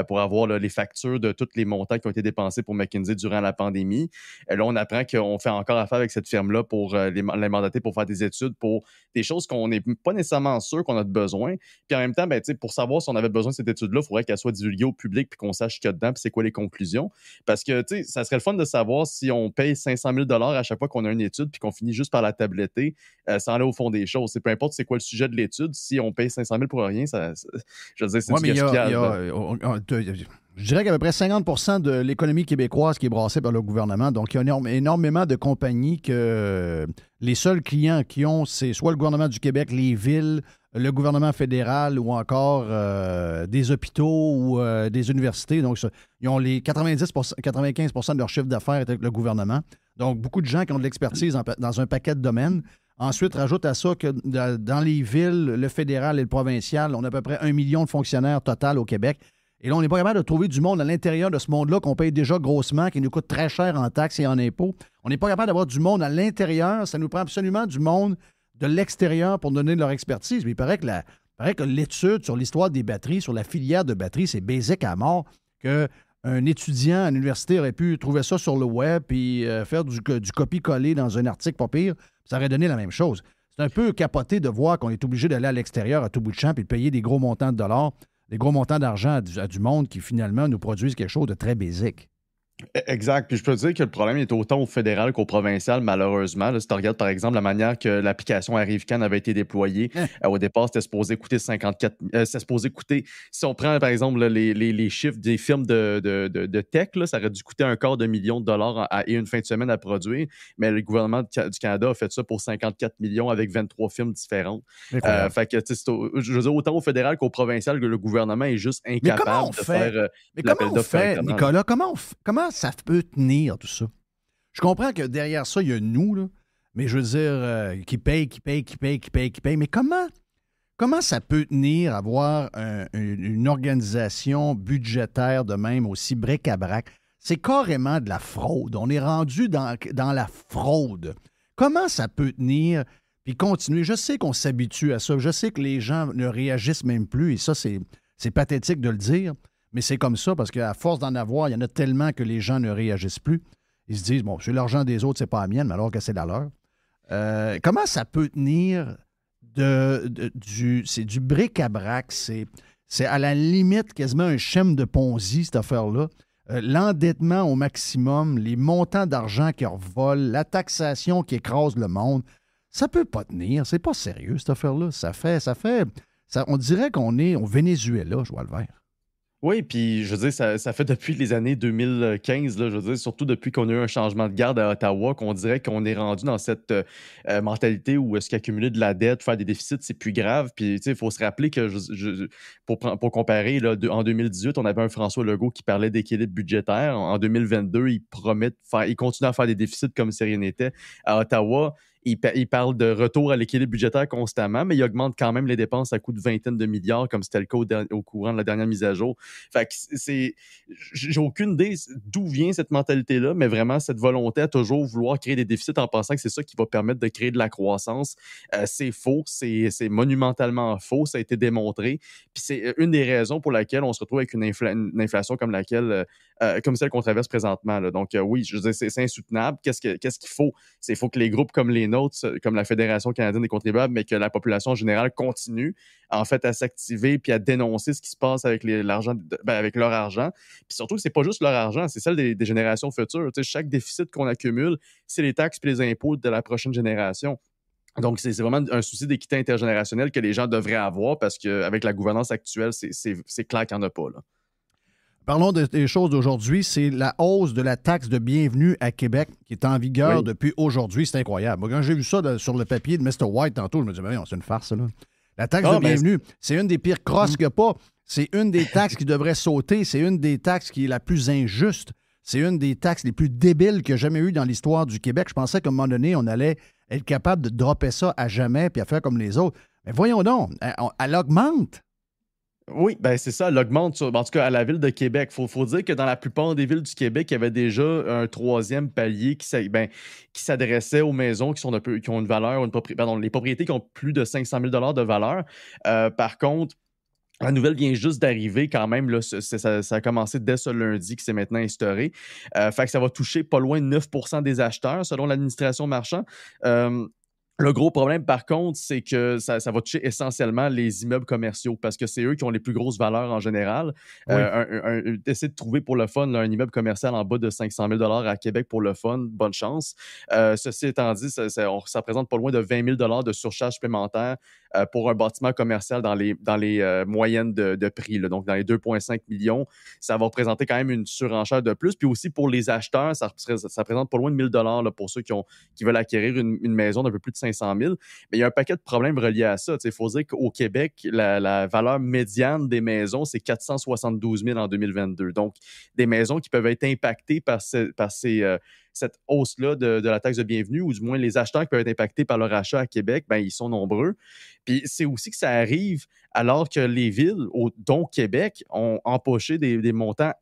pour avoir là, les factures de tous les montants qui ont été dépensés pour McKinsey durant la pandémie. Là, on apprend qu'on fait encore affaire avec cette firme-là pour les mandater pour faire des études pour des choses qu'on n'est pas nécessairement sûr qu'on a besoin. Puis en même temps, pour savoir si on avait besoin de cette étude-là, il faudrait qu'elle soit divulguée au public puis qu'on sache ce qu'il y a dedans puis c'est quoi les conclusions. Parce que, ça serait le fun de savoir si on paye 500 000 $ à chaque fois qu'on a une étude puis qu'on finit juste par la tabletter sans aller au fond des choses. Peu importe c'est quoi le sujet de l'étude, si on paye 500 000 pour rien, je veux dire, c'est du gaspillage. Je dirais qu'à peu près 50 % de l'économie québécoise qui est brassée par le gouvernement. Donc, il y a énormément de compagnies que les seuls clients qui ont, c'est soit le gouvernement du Québec, les villes, le gouvernement fédéral ou encore des hôpitaux ou des universités. Donc, ils ont les 95 % de leur chiffre d'affaires avec le gouvernement. Donc, beaucoup de gens qui ont de l'expertise dans un paquet de domaines. Ensuite, rajoute à ça que dans les villes, le fédéral et le provincial, on a à peu près 1 million de fonctionnaires total au Québec. Et là, on n'est pas capable de trouver du monde à l'intérieur de ce monde-là qu'on paye déjà grossement, qui nous coûte très cher en taxes et en impôts. On n'est pas capable d'avoir du monde à l'intérieur. Ça nous prend absolument du monde de l'extérieur pour donner de leur expertise. Mais il paraît que l'étude sur l'histoire des batteries, sur la filière de batteries, c'est basique à mort, qu'un étudiant à l'université aurait pu trouver ça sur le web et faire du copier-coller dans un article pas pire. Ça aurait donné la même chose. C'est un peu capoté de voir qu'on est obligé d'aller à l'extérieur à tout bout de champ et de payer des gros montants de dollars, des gros montants d'argent à du monde qui, finalement, nous produisent quelque chose de très basique. Exact. Puis je peux te dire que le problème est autant au fédéral qu'au provincial, malheureusement. Là, si tu regardes, par exemple, la manière que l'application Arrive-Can avait été déployée, au départ, c'était supposé coûter 54... c'était supposé coûter... Si on prend, par exemple, là, les chiffres des firmes de tech, là, ça aurait dû coûter $250 000 et une fin de semaine à produire. Mais le gouvernement du Canada a fait ça pour 54 millions avec 23 firmes différentes. Fait que, je veux dire, autant au fédéral qu'au provincial, le gouvernement est juste incapable de faire l'appel d'offres correctement. Nicolas, comment ça peut tenir tout ça? Je comprends que derrière ça, il y a nous, là, mais je veux dire, qui paye. Mais comment ça peut tenir avoir une organisation budgétaire de même aussi bric-à-brac? C'est carrément de la fraude. On est rendu dans la fraude. Comment ça peut tenir puis continuer? Je sais qu'on s'habitue à ça. Je sais que les gens ne réagissent même plus et ça, c'est pathétique de le dire. Mais c'est comme ça, parce qu'à force d'en avoir, il y en a tellement que les gens ne réagissent plus. Ils se disent, bon, c'est l'argent des autres, c'est pas la mienne, mais alors que c'est la leur. Comment ça peut tenir c'est du bric-à-brac, c'est à la limite quasiment un schème de Ponzi, cette affaire-là. L'endettement au maximum, les montants d'argent qui revolent, la taxation qui écrase le monde. Ça peut pas tenir, c'est pas sérieux, cette affaire-là. On dirait qu'on est au Venezuela, je vois le vert. Oui, puis je veux dire, ça fait depuis les années 2015, là, je veux dire, surtout depuis qu'on a eu un changement de garde à Ottawa, qu'on dirait qu'on est rendu dans cette mentalité où est-ce qu'accumuler de la dette, faire des déficits, c'est plus grave. Puis, tu sais, il faut se rappeler que, pour comparer, là, en 2018, on avait un François Legault qui parlait d'équilibre budgétaire. En 2022, il continue à faire des déficits comme si rien n'était. À Ottawa, il parle de retour à l'équilibre budgétaire constamment, mais il augmente quand même les dépenses à coût de vingtaine de milliards, comme c'était le cas au courant de la dernière mise à jour. Fait que j'ai aucune idée d'où vient cette mentalité-là, mais vraiment cette volonté à toujours vouloir créer des déficits en pensant que c'est ça qui va permettre de créer de la croissance. C'est faux, c'est monumentalement faux, ça a été démontré. Puis c'est une des raisons pour laquelle on se retrouve avec une inflation comme celle qu'on traverse présentement, là. Donc oui, je veux dire, c'est insoutenable. Qu'est-ce qu'il faut? Il faut que les groupes comme les nôtres, comme la Fédération canadienne des contribuables, mais que la population générale continue en fait à s'activer puis à dénoncer ce qui se passe avec avec leur argent. Puis surtout, c'est pas juste leur argent, c'est celle des générations futures. Tu sais, chaque déficit qu'on accumule, c'est les taxes et les impôts de la prochaine génération. Donc, c'est vraiment un souci d'équité intergénérationnelle que les gens devraient avoir parce qu'avec la gouvernance actuelle, c'est clair qu'il n'y en a pas, là. Parlons des choses d'aujourd'hui. C'est la hausse de la taxe de bienvenue à Québec qui est en vigueur depuis aujourd'hui. C'est incroyable. Moi, quand j'ai vu ça sur le papier de Mr. White tantôt, je me disais, mais non, c'est une farce, ça, là. La taxe de bienvenue, c'est une des pires crosses qu'il n'y a pas. C'est une des taxes qui devrait sauter. C'est une des taxes qui est la plus injuste. C'est une des taxes les plus débiles qu'il y a jamais eu dans l'histoire du Québec. Je pensais qu'à un moment donné, on allait être capable de dropper ça à jamais puis à faire comme les autres. Mais voyons donc, elle augmente. Oui, ben c'est ça, elle augmente, en tout cas à la ville de Québec. Faut dire que dans la plupart des villes du Québec, il y avait déjà un troisième palier qui s'adressait aux maisons qui ont une valeur, les propriétés qui ont plus de 500 000 de valeur. Par contre, la nouvelle vient juste d'arriver quand même. Là, ça a commencé dès ce lundi qui s'est maintenant instauré. Fait que ça va toucher pas loin de 9 % des acheteurs selon l'administration marchand. Le gros problème, par contre, c'est que ça va toucher essentiellement les immeubles commerciaux parce que c'est eux qui ont les plus grosses valeurs en général. Oui. Essayer de trouver pour le fun là, un immeuble commercial en bas de 500 000 à Québec pour le fun, bonne chance. Ceci étant dit, ça représente pas loin de 20 000 de surcharge supplémentaire pour un bâtiment commercial dans les moyennes de prix, là, donc dans les 2,5 millions. Ça va représenter quand même une surenchère de plus. Puis aussi pour les acheteurs, ça représente pas loin de 1 000 là, pour ceux qui veulent acquérir une maison d'un peu plus de 500 000. Mais il y a un paquet de problèmes reliés à ça. Il faut dire qu'au Québec, la valeur médiane des maisons, c'est 472 000 en 2022. Donc, des maisons qui peuvent être impactées par cette hausse-là de la taxe de bienvenue, ou du moins les acheteurs qui peuvent être impactés par leur achat à Québec, ben, ils sont nombreux. Puis c'est aussi que ça arrive alors que les villes, dont Québec, ont empoché des montants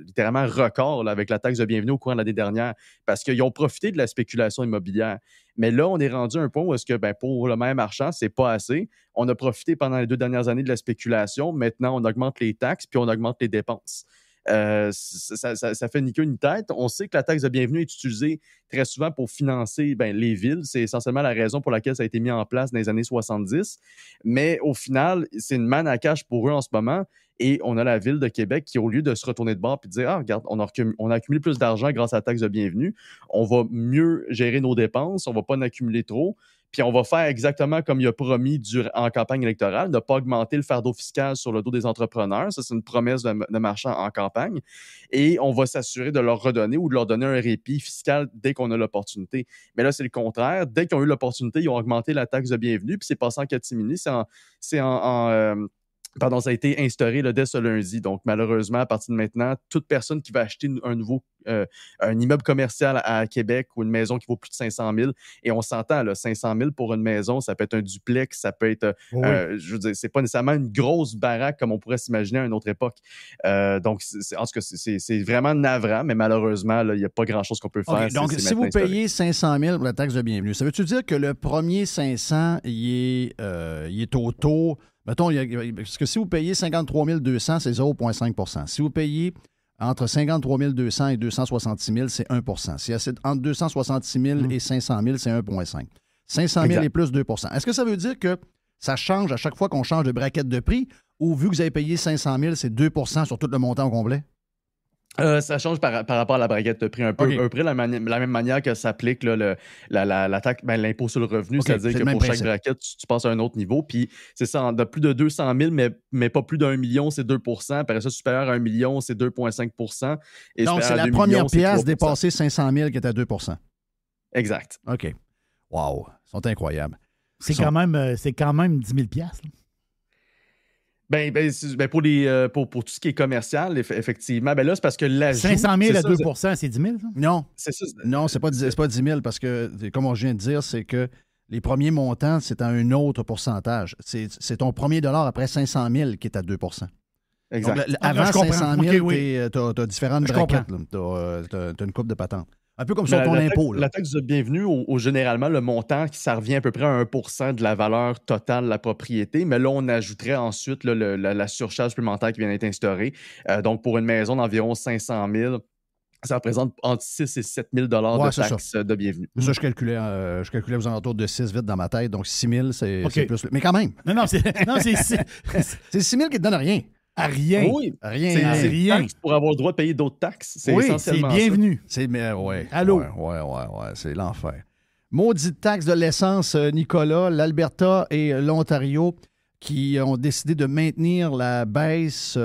littéralement records là, avec la taxe de bienvenue au courant de l'année dernière, parce qu'ils ont profité de la spéculation immobilière. Mais là, on est rendu à un point où est-ce que pour le même argent, c'est pas assez. On a profité pendant les 2 dernières années de la spéculation. Maintenant, on augmente les taxes puis on augmente les dépenses. ça fait ni queue ni tête. On sait que la taxe de bienvenue est utilisée très souvent pour financer les villes. C'est essentiellement la raison pour laquelle ça a été mis en place dans les années 70. Mais au final, c'est une manne à cash pour eux en ce moment. Et on a la Ville de Québec qui, au lieu de se retourner de bord et de dire « Ah, regarde, on a accumulé plus d'argent grâce à la taxe de bienvenue, on va mieux gérer nos dépenses, on ne va pas en accumuler trop, puis on va faire exactement comme il a promis en campagne électorale, ne pas augmenter le fardeau fiscal sur le dos des entrepreneurs. » Ça, c'est une promesse de marchand en campagne. Et on va s'assurer de leur redonner ou de leur donner un répit fiscal dès qu'on a l'opportunité. Mais là, c'est le contraire. Dès qu'ils ont eu l'opportunité, ils ont augmenté la taxe de bienvenue, puis c'est passé en catimini. Pardon, ça a été instauré dès ce lundi. Donc, malheureusement, à partir de maintenant, toute personne qui va acheter un immeuble commercial à Québec ou une maison qui vaut plus de 500 000, et on s'entend, 500 000 pour une maison, ça peut être un duplex, ça peut être, je veux dire, c'est pas nécessairement une grosse baraque comme on pourrait s'imaginer à une autre époque. Donc, en tout cas, c'est vraiment navrant, mais malheureusement, il n'y a pas grand-chose qu'on peut faire. Okay, donc, si vous payez 500 000 pour la taxe de bienvenue, ça veut-tu dire que le premier 500, il est au taux... Mettons, parce que si vous payez 53 200, c'est 0,5 %. Si vous payez entre 53 200 et 266 000, c'est 1 %. Si c'est entre 266 000 et 500 000, c'est 1,5 %. 500 000 et plus 2 %. Est-ce que ça veut dire que ça change à chaque fois qu'on change de braquette de prix ou vu que vous avez payé 500 000, c'est 2 % sur tout le montant au complet? Ça change par rapport à la braquette de prix un peu. Okay. Un peu la même manière que s'applique la taxe, l'impôt sur le revenu, okay, c'est-à-dire que pour chaque braquette, tu passes à un autre niveau. Puis c'est ça, de plus de 200 000, mais pas plus d'1 million, c'est 2 %. Après ça, supérieur à 1 million, c'est 2,5 %. Et donc, c'est la première pièce dépassée 500 000 qui est à 2 %. Exact. OK. Wow. Ils sont incroyables. C'est quand même 10 000 $. Pour tout ce qui est commercial, effectivement, là, c'est parce que l'ajout... 500 000 à 2 %, c'est 10 000, ça? Non. Non, c'est pas 10 000 parce que, comme je viens de dire, c'est que les premiers montants, c'est à un autre pourcentage. C'est ton premier dollar après 500 000 qui est à 2 %. Exact. Donc, avant 500 000, tu as différentes braquettes. Tu as une coupe de patente. Un peu comme sur ton impôt. La taxe de bienvenue, généralement, le montant, ça revient à peu près à 1 % de la valeur totale de la propriété. Mais là, on ajouterait ensuite la surcharge supplémentaire qui vient d'être instaurée. Donc, pour une maison d'environ 500 000, ça représente entre 6 et 7 000 $ de taxe de bienvenue. Ça, je calculais aux alentours de 6 vite dans ma tête. Donc, 6 000, c'est plus... Mais quand même. Non, c'est 6 000 qui te donne rien. À rien. Oui, rien. C'est rien. Pour avoir le droit de payer d'autres taxes. C'est essentiellement c'est bienvenu. Allô? Ouais, c'est l'enfer. Maudite taxe de l'essence, Nicolas, l'Alberta et l'Ontario qui ont décidé de maintenir la baisse.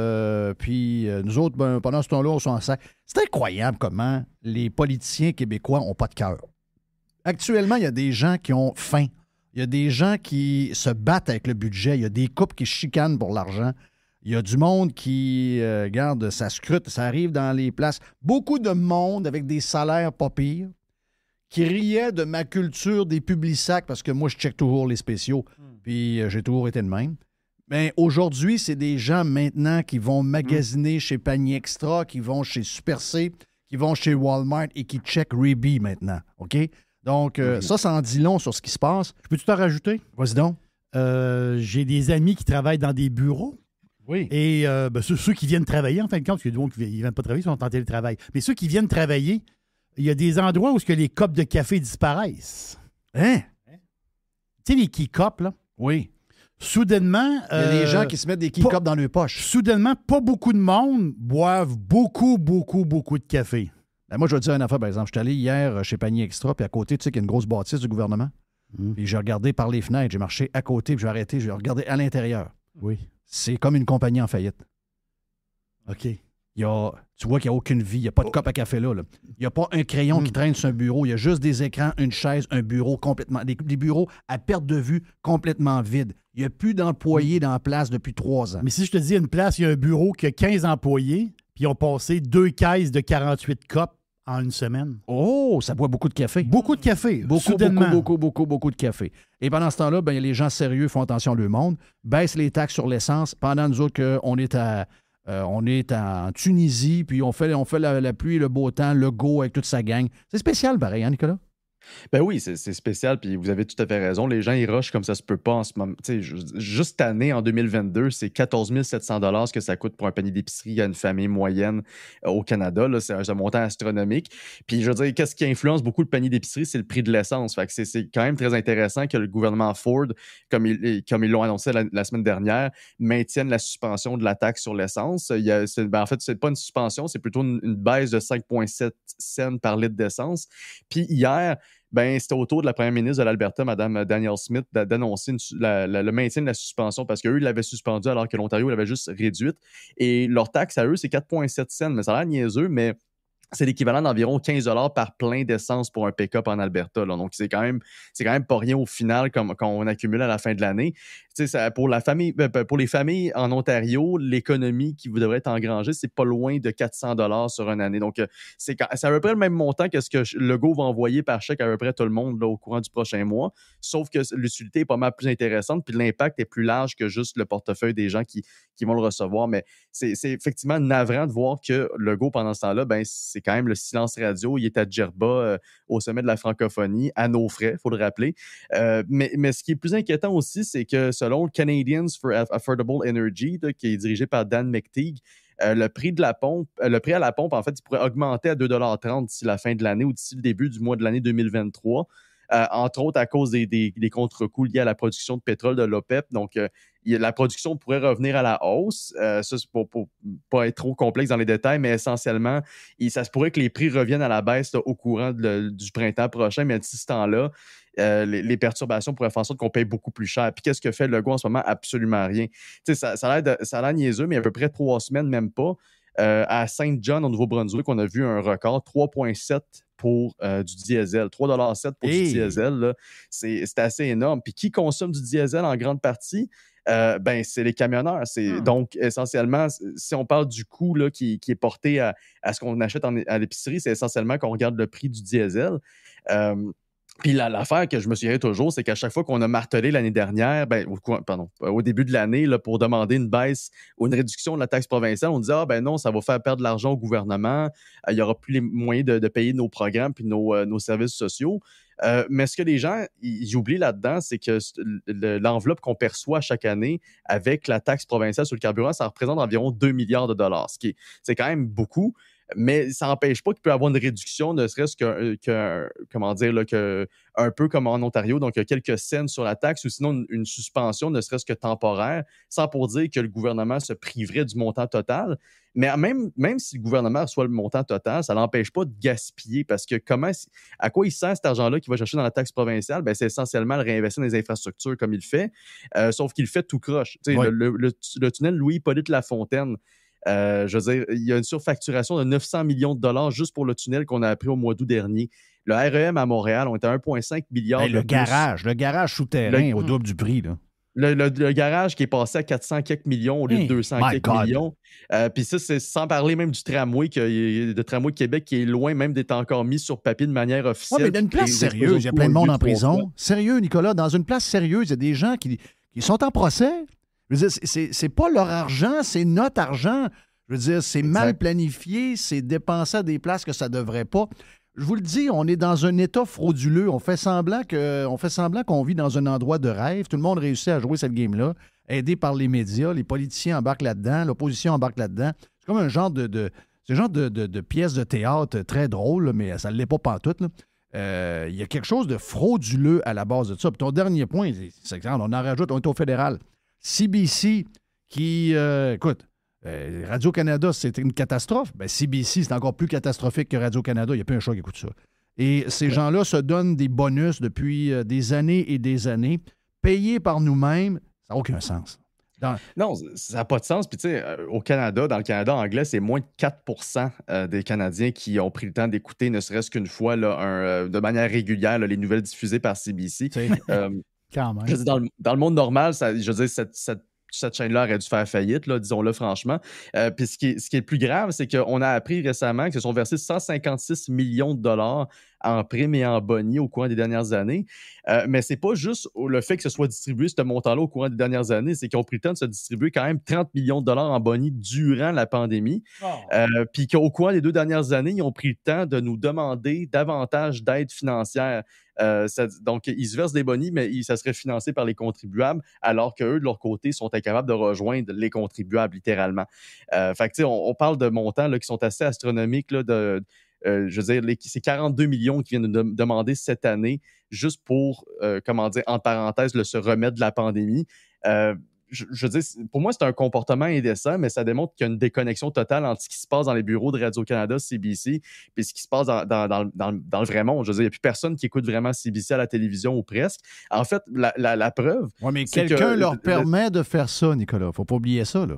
Puis nous autres, pendant ce temps-là, on s'en sert. C'est incroyable comment les politiciens québécois n'ont pas de cœur. Actuellement, il y a des gens qui ont faim. Il y a des gens qui se battent avec le budget. Il y a des couples qui chicanent pour l'argent. Il y a du monde qui, ça scrute, ça arrive dans les places. Beaucoup de monde avec des salaires pas pires, qui riait de ma culture des publisacs, parce que moi, je check toujours les spéciaux, puis j'ai toujours été de même. Mais aujourd'hui, c'est des gens maintenant qui vont magasiner chez Panier Extra, qui vont chez Super C, qui vont chez Walmart et qui check Reebee maintenant, OK? Donc, ça en dit long sur ce qui se passe. Je peux-tu t'en rajouter? Vas-y donc. J'ai des amis qui travaillent dans des bureaux. Oui. Et ceux qui viennent travailler, en fin de compte, parce qu'il y a des gens qui ne viennent pas travailler, ils sont en télétravail. Mais ceux qui viennent travailler, il y a des endroits où les copes de café disparaissent. Hein? Tu sais, les key-cups, là? Oui. Soudainement... il y a des gens qui se mettent des key-cups dans leurs poches. Soudainement, pas beaucoup de monde boivent beaucoup de café. Ben moi, je vais te dire une affaire, par exemple. Je suis allé hier chez Panier Extra, puis à côté, tu sais qu'il y a une grosse bâtisse du gouvernement. Puis j'ai regardé par les fenêtres, j'ai marché à côté, puis j'ai arrêté, j'ai regardé à l'intérieur. Oui. C'est comme une compagnie en faillite. OK. Tu vois qu'il n'y a aucune vie. Il n'y a pas de cope à café là. Il n'y a pas un crayon qui traîne sur un bureau. Il y a juste des écrans, une chaise, un bureau complètement... Des bureaux à perte de vue complètement vides. Il n'y a plus d'employés dans la place depuis 3 ans. Mais si je te dis une place, il y a un bureau qui a 15 employés, puis ils ont passé 2 caisses de 48 copes en une semaine. Oh, ça boit beaucoup de café. Beaucoup de café. Beaucoup de café. Et pendant ce temps-là, les gens sérieux font attention à leur monde, baissent les taxes sur l'essence. Pendant nous autres, on est en Tunisie, puis on fait la pluie, le beau temps, le go avec toute sa gang. C'est spécial, pareil, hein, Nicolas? Ben oui, c'est spécial, puis vous avez tout à fait raison. Les gens, ils rushent comme ça se peut pas en ce moment. Tu sais, juste cette année, en 2022, c'est 14 700 $ ce que ça coûte pour un panier d'épicerie à une famille moyenne au Canada. Là, c'est un montant astronomique. Puis, je veux dire, qu'est-ce qui influence beaucoup le panier d'épicerie? C'est le prix de l'essence. Fait que c'est quand même très intéressant que le gouvernement Ford, comme ils l'ont annoncé la semaine dernière, maintienne la suspension de la taxe sur l'essence. En fait, c'est pas une suspension, c'est plutôt une baisse de 5,7 cents par litre d'essence. Puis hier, c'était au tour de la première ministre de l'Alberta, Mme Danielle Smith, d'annoncer le maintien de la suspension parce qu'eux, ils l'avaient suspendue alors que l'Ontario l'avait juste réduite. Et leur taxe à eux, c'est 4,7 cents. Mais ça a l'air niaiseux, mais c'est l'équivalent d'environ 15 $ par plein d'essence pour un pick-up en Alberta. Là. Donc, c'est quand même pas rien au final quand on accumule à la fin de l'année. Pour les familles en Ontario, l'économie qui devrait être engrangée, c'est pas loin de 400 $ sur une année. Donc, c'est à peu près le même montant que ce que Legault va envoyer par chèque à peu près tout le monde là, au courant du prochain mois. Sauf que l'utilité est pas mal plus intéressante, puis l'impact est plus large que juste le portefeuille des gens qui vont le recevoir. Mais c'est effectivement navrant de voir que Legault, pendant ce temps-là, c'est quand même le silence radio. Il est à Djerba, au sommet de la francophonie, à nos frais, il faut le rappeler. Mais ce qui est plus inquiétant aussi, c'est que selon Canadians for Affordable Energy, là, qui est dirigé par Dan McTeague, le prix à la pompe, en fait, il pourrait augmenter à 2,30 $ d'ici la fin de l'année ou d'ici le début du mois de l'année 2023. Entre autres à cause des contre-coups liés à la production de pétrole de l'OPEP. Donc, la production pourrait revenir à la hausse. Ça, c'est pour pas être trop complexe dans les détails, mais essentiellement, ça se pourrait que les prix reviennent à la baisse là, au courant du printemps prochain, mais d'ici ce temps-là, les perturbations pourraient faire en sorte qu'on paye beaucoup plus cher. Puis qu'est-ce que fait Legault en ce moment? Absolument rien. Ça a l'air niaiseux, mais à peu près 3 semaines, même pas. À Saint John, au Nouveau-Brunswick, on a vu un record, 3,7 pour du diesel. 3,7 pour du diesel, là, c'est assez énorme. Puis qui consomme du diesel en grande partie? C'est les camionneurs. Donc, essentiellement, si on parle du coût là, qui est porté à ce qu'on achète à l'épicerie, c'est essentiellement qu'on regarde le prix du diesel. Puis l'affaire que je me souviens toujours, c'est qu'à chaque fois qu'on a martelé l'année dernière, au début de l'année, là, pour demander une baisse ou une réduction de la taxe provinciale, on disait non, ça va faire perdre de l'argent au gouvernement, il n'y aura plus les moyens de payer nos programmes puis nos services sociaux. Mais ce que les gens ils oublient là-dedans, c'est que l'enveloppe qu'on perçoit chaque année avec la taxe provinciale sur le carburant, ça représente environ 2 milliards de dollars, c'est quand même beaucoup. Mais ça n'empêche pas qu'il peut y avoir une réduction, ne serait-ce un peu comme en Ontario, donc quelques cents sur la taxe, ou sinon une suspension, ne serait-ce que temporaire, sans pour dire que le gouvernement se priverait du montant total. Mais même si le gouvernement reçoit le montant total, ça ne l'empêche pas de gaspiller, parce que à quoi il sert cet argent-là qu'il va chercher dans la taxe provinciale? C'est essentiellement le réinvestir dans les infrastructures comme il le fait, sauf qu'il le fait tout croche. Ouais. Le tunnel Louis-Hippolyte Lafontaine, je veux dire, il y a une surfacturation de 900 millions de dollars juste pour le tunnel qu'on a appris au mois d'août dernier. Le REM à Montréal, on était à 1,5 milliard. Le garage souterrain au double du prix, là. Le garage qui est passé à 400 quelques millions au lieu de 200 quelques millions. Puis ça, c'est sans parler même du tramway, de tramway de Québec qui est loin même d'être encore mis sur papier de manière officielle. Oui, mais dans une place sérieuse, il y a plein de monde en prison. Sérieux, Nicolas, dans une place sérieuse, il y a des gens qui sont en procès. Je veux dire, c'est pas leur argent, c'est notre argent. Je veux dire, c'est mal planifié, c'est dépensé à des places que ça devrait pas. Je vous le dis, on est dans un état frauduleux. On fait semblant qu'on vit dans un endroit de rêve. Tout le monde réussit à jouer cette game-là, aidé par les médias. Les politiciens embarquent là-dedans, l'opposition embarque là-dedans. C'est comme un genre de pièce de théâtre très drôle, mais ça ne l'est pas pantoute, là. Il y a quelque chose de frauduleux à la base de ça. Puis ton dernier point, c'est que on en rajoute, on est au fédéral. CBC qui, écoute, Radio-Canada, c'était une catastrophe. CBC, c'est encore plus catastrophique que Radio-Canada. Il n'y a plus un chat qui écoute ça. Et ces gens-là se donnent des bonus depuis des années et des années, payés par nous-mêmes. Ça n'a aucun sens. Non, ça n'a pas de sens. Puis, tu sais, au Canada, dans le Canada anglais, c'est moins de 4% des Canadiens qui ont pris le temps d'écouter, ne serait-ce qu'une fois, là, de manière régulière, là, les nouvelles diffusées par CBC. Quand même. Je veux dire, dans le monde normal, je veux dire, cette chaîne-là aurait dû faire faillite, là, disons-le franchement. Puis ce qui est le plus grave, c'est qu'on a appris récemment qu'ils se sont versés 156 millions de dollars en primes et en boni au courant des dernières années. Mais c'est pas juste le fait que ce soit distribué, ce montant-là, au courant des dernières années, c'est qu'ils ont pris le temps de se distribuer quand même 30 millions de dollars en boni durant la pandémie. Puis qu'au courant des 2 dernières années, ils ont pris le temps de nous demander davantage d'aide financière. Donc, ils se versent des bonis, mais ça serait financé par les contribuables, alors qu'eux, de leur côté, sont incapables de rejoindre les contribuables, littéralement. Fait que, tu sais, on parle de montants là, qui sont assez astronomiques, là, je veux dire, c'est 42 millions qui viennent de demander cette année juste pour, comment dire, entre parenthèses, se remettre de la pandémie. Je veux dire, pour moi, c'est un comportement indécent, mais ça démontre qu'il y a une déconnexion totale entre ce qui se passe dans les bureaux de Radio-Canada, CBC, et ce qui se passe dans le vrai monde. Je veux dire, il n'y a plus personne qui écoute vraiment CBC à la télévision ou presque. En fait, la preuve... Oui, mais quelqu'un leur permet de faire ça, Nicolas. Il ne faut pas oublier ça, là.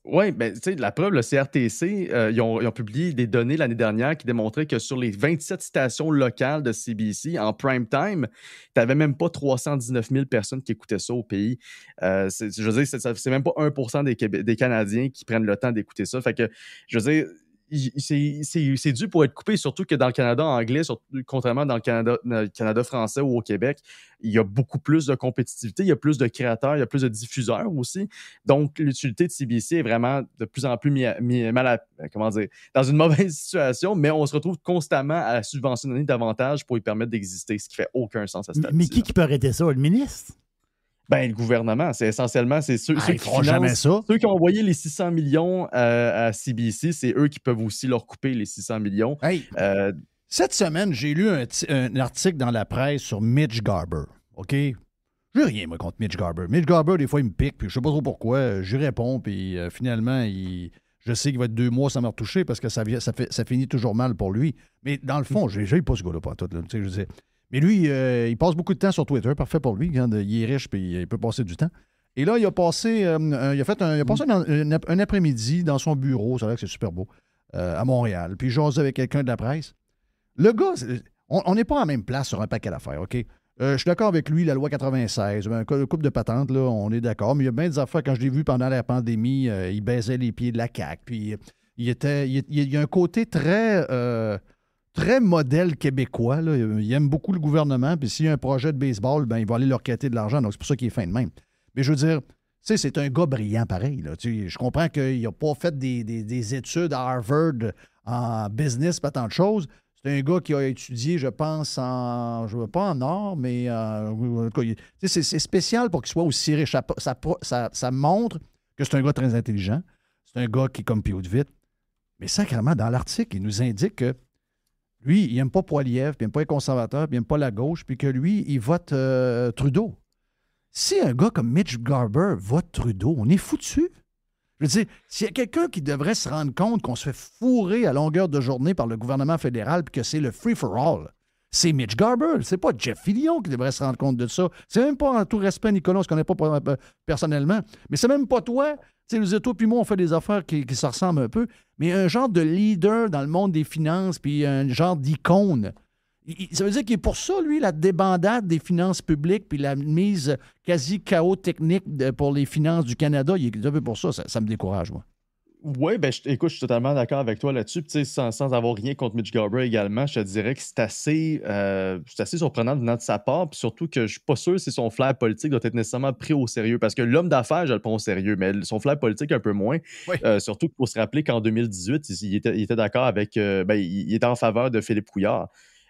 Oui, ben, tu sais, la preuve, le CRTC, ils ont publié des données l'année dernière qui démontraient que sur les 27 stations locales de CBC, en prime time, tu n'avais même pas 319 000 personnes qui écoutaient ça au pays. Je veux dire, c'est même pas 1% des Canadiens qui prennent le temps d'écouter ça. Fait que, je veux dire, c'est dû pour être coupé, surtout que dans le Canada anglais, contrairement dans le Canada français ou au Québec, il y a beaucoup plus de compétitivité, il y a plus de créateurs, il y a plus de diffuseurs aussi. Donc, l'utilité de CBC est vraiment de plus en plus dans une mauvaise situation, mais on se retrouve constamment à subventionner davantage pour lui permettre d'exister, ce qui fait aucun sens à ce stade. Mais qui peut arrêter ça? Le ministre? Ben, le gouvernement, c'est essentiellement ceux qui feront jamais ça. Ceux qui ont envoyé les 600 millions à CBC, c'est eux qui peuvent aussi leur couper les 600 millions. Hey, cette semaine, j'ai lu un article dans la presse sur Mitch Garber. OK? J'ai rien, moi, contre Mitch Garber. Mitch Garber, des fois, il me pique, puis je sais pas trop pourquoi. J'y réponds, puis finalement, je sais qu'il va être 2 mois sans me retoucher parce que ça finit toujours mal pour lui. Mais dans le fond, j'ai pas ce gars-là, pas tout. Là, tu sais, je sais. Mais lui, il passe beaucoup de temps sur Twitter. Parfait pour lui. Hein, il est riche puis il peut passer du temps. Et là, il a passé un après-midi dans son bureau. C'est vrai que c'est super beau. À Montréal. Puis il jasait avec quelqu'un de la presse. Le gars, on n'est pas en même place sur un paquet d'affaires, OK? Je suis d'accord avec lui, la loi 96. Un couple de patentes, là, on est d'accord. Mais il y a bien des affaires, quand je l'ai vu pendant la pandémie, il baisait les pieds de la CAQ. Puis il y a un côté très modèle québécois. Là. Il aime beaucoup le gouvernement, puis s'il y a un projet de baseball, ben, il va aller leur quêter de l'argent. Donc, c'est pour ça qu'il est fin de même. Mais je veux dire, c'est un gars brillant pareil. Là. Je comprends qu'il n'a pas fait des études à Harvard en business, pas tant de choses. C'est un gars qui a étudié, je pense, pas en or, mais c'est spécial pour qu'il soit aussi riche. Ça montre que c'est un gars très intelligent. C'est un gars qui compute vite. Mais sacrément, dans l'article, il nous indique que lui, il n'aime pas Poilievre, puis il n'aime pas les conservateurs, puis il n'aime pas la gauche, puis que lui, il vote Trudeau. Si un gars comme Mitch Garber vote Trudeau, on est foutu. Je veux dire, s'il y a quelqu'un qui devrait se rendre compte qu'on se fait fourrer à longueur de journée par le gouvernement fédéral, puis que c'est le free-for-all, c'est Mitch Garber. C'est pas Jeff Fillion qui devrait se rendre compte de ça. C'est même pas, en tout respect, Nicolas, on se connaît pas personnellement, mais c'est même pas toi. Tu sais, toi puis moi, on fait des affaires qui se ressemblent un peu, mais un genre de leader dans le monde des finances, puis un genre d'icône. Ça veut dire qu'il est pour ça, lui, la débandade des finances publiques, puis la mise quasi chaos technique pour les finances du Canada. Il est un peu pour ça, ça me décourage, moi. Oui, ben, écoute, je suis totalement d'accord avec toi là-dessus. Puis, sans avoir rien contre Mitch Garber également, je te dirais que c'est assez surprenant venant de sa part. Puis surtout que je suis pas sûr si son flair politique doit être nécessairement pris au sérieux. Parce que l'homme d'affaires, je le prends au sérieux, mais son flair politique, un peu moins. Oui. Surtout qu'il faut se rappeler qu'en 2018, il était d'accord avec. Il était en faveur de Philippe Couillard.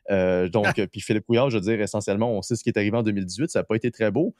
Puis Philippe Couillard, je veux dire, essentiellement, on sait ce qui est arrivé en 2018, ça n'a pas été très beau.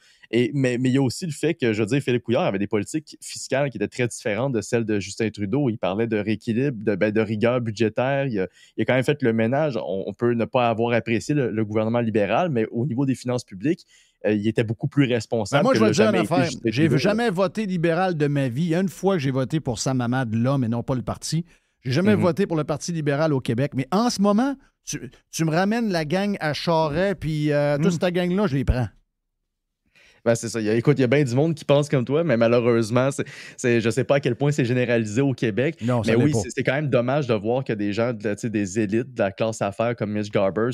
Mais il y a aussi le fait que, je veux dire, Philippe Couillard avait des politiques fiscales qui étaient très différentes de celles de Justin Trudeau. Il parlait de rééquilibre, de rigueur budgétaire. Il a quand même fait le ménage. On peut ne pas avoir apprécié le gouvernement libéral, mais au niveau des finances publiques, il était beaucoup plus responsable. Moi, je vais te dire une affaire. J'ai jamais voté libéral de ma vie. Une fois que j'ai voté pour Sam Hamad, l'homme, et non pas le parti. J'ai jamais voté pour le Parti libéral au Québec. Mais en ce moment, tu me ramènes la gang à Charest, puis toute cette gang-là, je les prends. Ben, c'est ça. Écoute, il y a bien du monde qui pense comme toi, mais malheureusement, je ne sais pas à quel point c'est généralisé au Québec. Non, mais oui, c'est quand même dommage de voir que des gens, des élites de la classe affaires comme Mitch Garber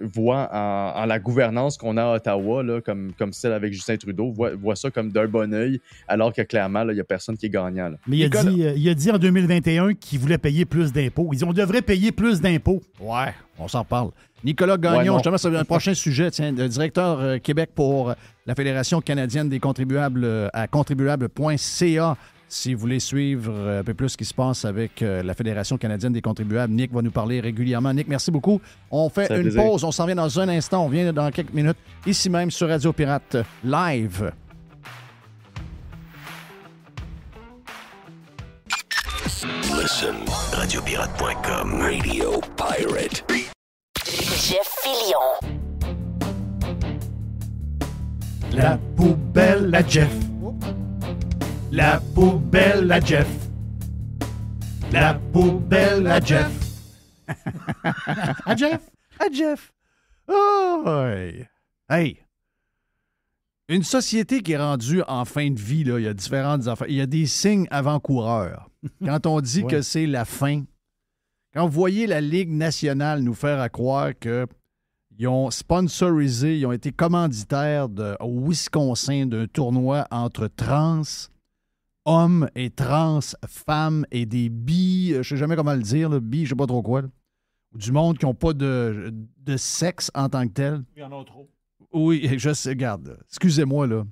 voient en la gouvernance qu'on a à Ottawa, là, comme celle avec Justin Trudeau, voient ça comme d'un bon œil, alors que clairement, il n'y a personne qui est gagnant. Là. Mais il a dit en 2021 qu'il voulait payer plus d'impôts. On devrait payer plus d'impôts. Ouais. On s'en reparle. Nicolas Gagnon, justement, c'est un prochain sujet. Tiens, le directeur Québec pour la Fédération canadienne des contribuables à contribuables.ca. Si vous voulez suivre un peu plus ce qui se passe avec la Fédération canadienne des contribuables, Nick va nous parler régulièrement. Nick, merci beaucoup. On fait une pause. On s'en vient dans un instant. On vient dans quelques minutes, ici même sur Radio Pirate Live. Listen, radiopirate.com, Radio Pirate. Jeff Fillion. La poubelle à Jeff. La poubelle à Jeff. La poubelle à Jeff. À Jeff. À Jeff. Oh, hey. Une société qui est rendue en fin de vie, là, il y a différentes affaires. Il y a des signes avant-coureurs. Quand on dit que c'est la fin, quand vous voyez la Ligue nationale nous faire à croire qu'ils ont sponsorisé, ils ont été commanditaires au Wisconsin d'un tournoi entre trans hommes et trans femmes et des bi, je sais jamais comment le dire, là, bi, je sais pas trop quoi, là, ou du monde qui n'ont pas de sexe en tant que tel. Il y en a trop. Oui, je sais, regarde, excusez-moi, là.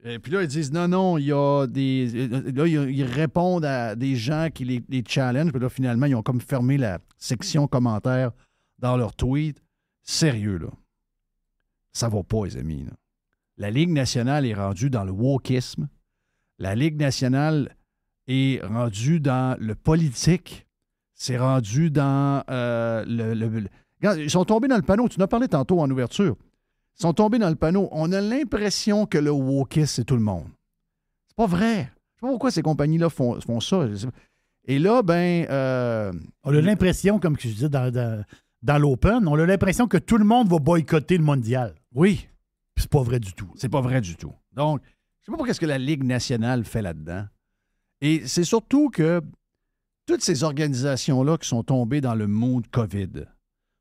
Et puis là, ils disent, non, il y a des... Là, ils répondent à des gens qui les challengent, puis là, finalement, ils ont comme fermé la section commentaires dans leur tweet. Sérieux, là. Ça va pas, les amis, là. La Ligue nationale est rendue dans le wokisme. La Ligue nationale est rendue dans le politique. C'est rendu dans Regarde, ils sont tombés dans le panneau. Tu en as parlé tantôt en ouverture. Ils sont tombés dans le panneau. On a l'impression que le wokisme, c'est tout le monde. C'est pas vrai. Je sais pas pourquoi ces compagnies-là font ça. Et là, on a l'impression, comme je disais dans l'Open, on a l'impression que tout le monde va boycotter le mondial. Oui. Puis c'est pas vrai du tout. C'est pas vrai du tout. Donc, je sais pas qu'est-ce que la Ligue nationale fait là-dedans. Et c'est surtout que toutes ces organisations-là qui sont tombées dans le mood COVID,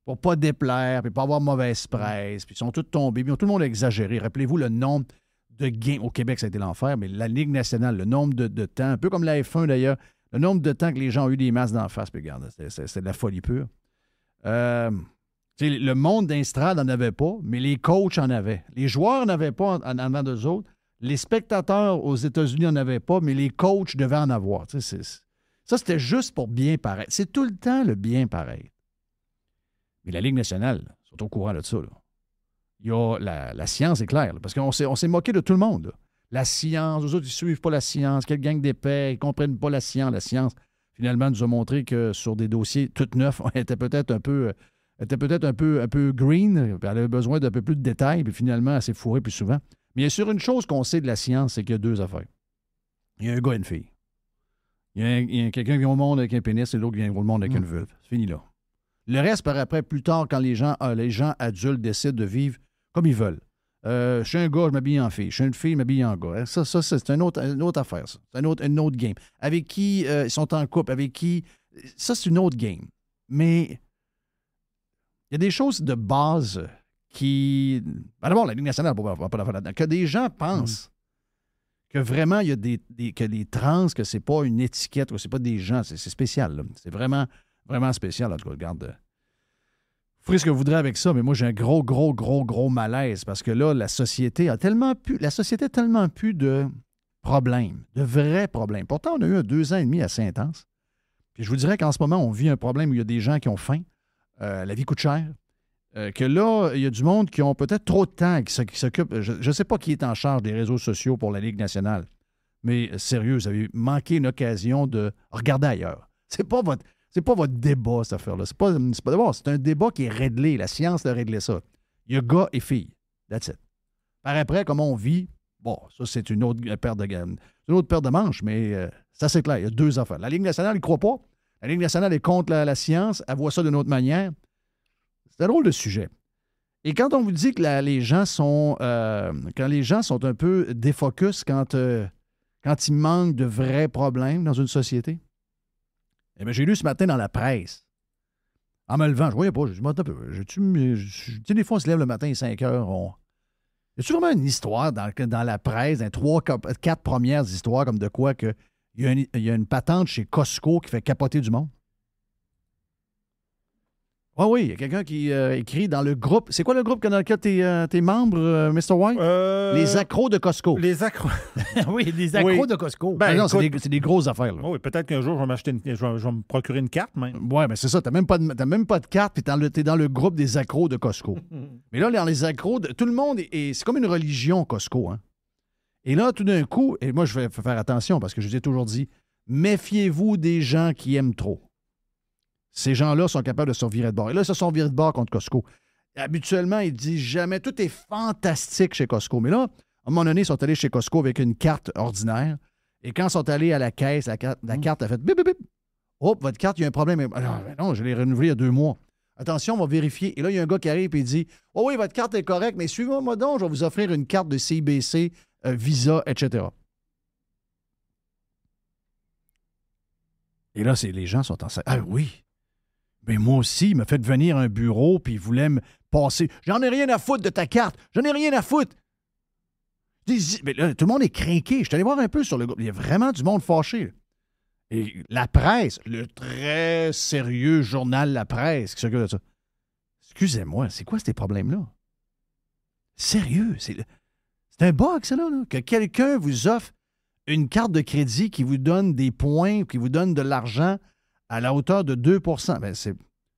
pour pas déplaire, puis pas avoir mauvaise presse, puis ils sont toutes tombées, puis tout le monde a exagéré. Rappelez-vous le nombre de gains. Au Québec, ça a été l'enfer, mais la Ligue nationale, le nombre de temps, un peu comme la F1 d'ailleurs, le nombre de temps que les gens ont eu des masques d'en face, puis regarde, c'est de la folie pure. Le monde d'Instrad n'en avait pas, mais les coachs en avaient. Les joueurs n'en avaient pas en avant d'eux autres. Les spectateurs aux États-Unis n'en avaient pas, mais les coachs devaient en avoir. Ça, c'était juste pour bien paraître. C'est tout le temps le bien paraître. Mais la Ligue nationale, ils sont au courant de ça. Là. Il y a la science est claire, là, parce qu'on s'est moqué de tout le monde. Là. La science, eux autres, ils ne suivent pas la science. Quelle gang d'épais, ils ne comprennent pas la science. La science, finalement, nous a montré que sur des dossiers tout neufs, on était peut-être un peu green, elle avait besoin d'un peu plus de détails, puis finalement, elle s'est fourrée plus souvent. Mais il y a sur une chose qu'on sait de la science, c'est qu'il y a deux affaires. Il y a un gars et une fille. Il y a quelqu'un qui vient au monde avec un pénis et l'autre qui vient au monde avec une vulve. C'est fini là. Le reste, par après, plus tard, quand les gens adultes décident de vivre comme ils veulent. Je suis un gars, je m'habille en fille. Je suis une fille, je m'habille en gars. Ça c'est une autre affaire, ça. C'est une autre game. Avec qui ils sont en couple, avec qui... Ça, c'est une autre game. Mais il y a des choses de base qui... Ben d'abord, la Ligue nationale n'a pas d'affaire là-dedans. Que des gens pensent que vraiment, il y a que les trans, que c'est pas une étiquette, que c'est pas des gens, c'est spécial. Là. C'est vraiment, vraiment spécial. En tout cas, regarde... Vous ferez ce que vous voudrez avec ça, mais moi, j'ai un gros malaise parce que là, la société a tellement plus de problèmes, de vrais problèmes. Pourtant, on a eu 2 ans et demi assez intense. Puis je vous dirais qu'en ce moment, on vit un problème où il y a des gens qui ont faim, la vie coûte cher, que là, il y a du monde qui ont peut-être trop de temps, qui s'occupe. Je ne sais pas qui est en charge des réseaux sociaux pour la Ligue nationale, mais sérieux, vous avez manqué une occasion de regarder ailleurs. C'est pas votre débat, cette affaire-là. C'est un débat qui est réglé. La science a réglé ça. Il y a gars et filles. That's it. Par après, comment on vit, bon, ça, c'est une autre paire de manches, mais ça, c'est clair. Il y a 2 affaires. La Ligue nationale, ils ne croient pas. La Ligue nationale est contre la science. Elle voit ça d'une autre manière. C'est un drôle de sujet. Et quand on vous dit que les gens sont un peu défocus, quand il manque de vrais problèmes dans une société, eh bien, j'ai lu ce matin dans la presse, en me levant, je ne voyais pas, je dis, tu sais, des fois, on se lève le matin à 5 heures, y a-tu vraiment une histoire dans la presse, dans 3-4 premières histoires, comme de quoi qu'il y a une patente chez Costco qui fait capoter du monde? Ah oui, il y a quelqu'un qui écrit dans le groupe. C'est quoi le groupe dans lequel tu es membre, Mr. White? Les accros de Costco. Les accros. Oui, les accros de Costco. Ben, non, c'est des grosses affaires. Là. Oui, peut-être qu'un jour, je vais me procurer une carte même. Oui, mais c'est ça. Tu n'as même pas de carte, puis tu es dans le groupe des accros de Costco. Mais là, dans les accros, tout le monde, c'est comme une religion, Costco. Hein? Et là, tout d'un coup, et moi, je vais faire attention parce que je vous ai toujours dit, méfiez-vous des gens qui aiment trop. Ces gens-là sont capables de se virer de bord. Et là, ils se sont virés de bord contre Costco. Habituellement, ils disent jamais tout est fantastique chez Costco. Mais là, à un moment donné, ils sont allés chez Costco avec une carte ordinaire. Et quand ils sont allés à la caisse, la carte a fait bip, bip, bip. Oh, votre carte, il y a un problème. Non, je l'ai renouvelée il y a 2 mois. Attention, on va vérifier. Et là, il y a un gars qui arrive et il dit oh oui, votre carte est correcte, mais suivez-moi donc, je vais vous offrir une carte de CIBC, Visa, etc. Et là, les gens sont en salle. Ah oui. Mais moi aussi, il m'a fait venir un bureau puis il voulait me passer. J'en ai rien à foutre de ta carte. J'en ai rien à foutre. Mais là, tout le monde est crinqué. Je suis allé voir un peu sur le groupe. Il y a vraiment du monde fâché. Là. Et la presse, le très sérieux journal La Presse qui s'occupe de ça. Excusez-moi, c'est quoi ces problèmes-là? Sérieux? C'est un bug, ça, là, que quelqu'un vous offre une carte de crédit qui vous donne des points, qui vous donne de l'argent à la hauteur de 2 ben c'est.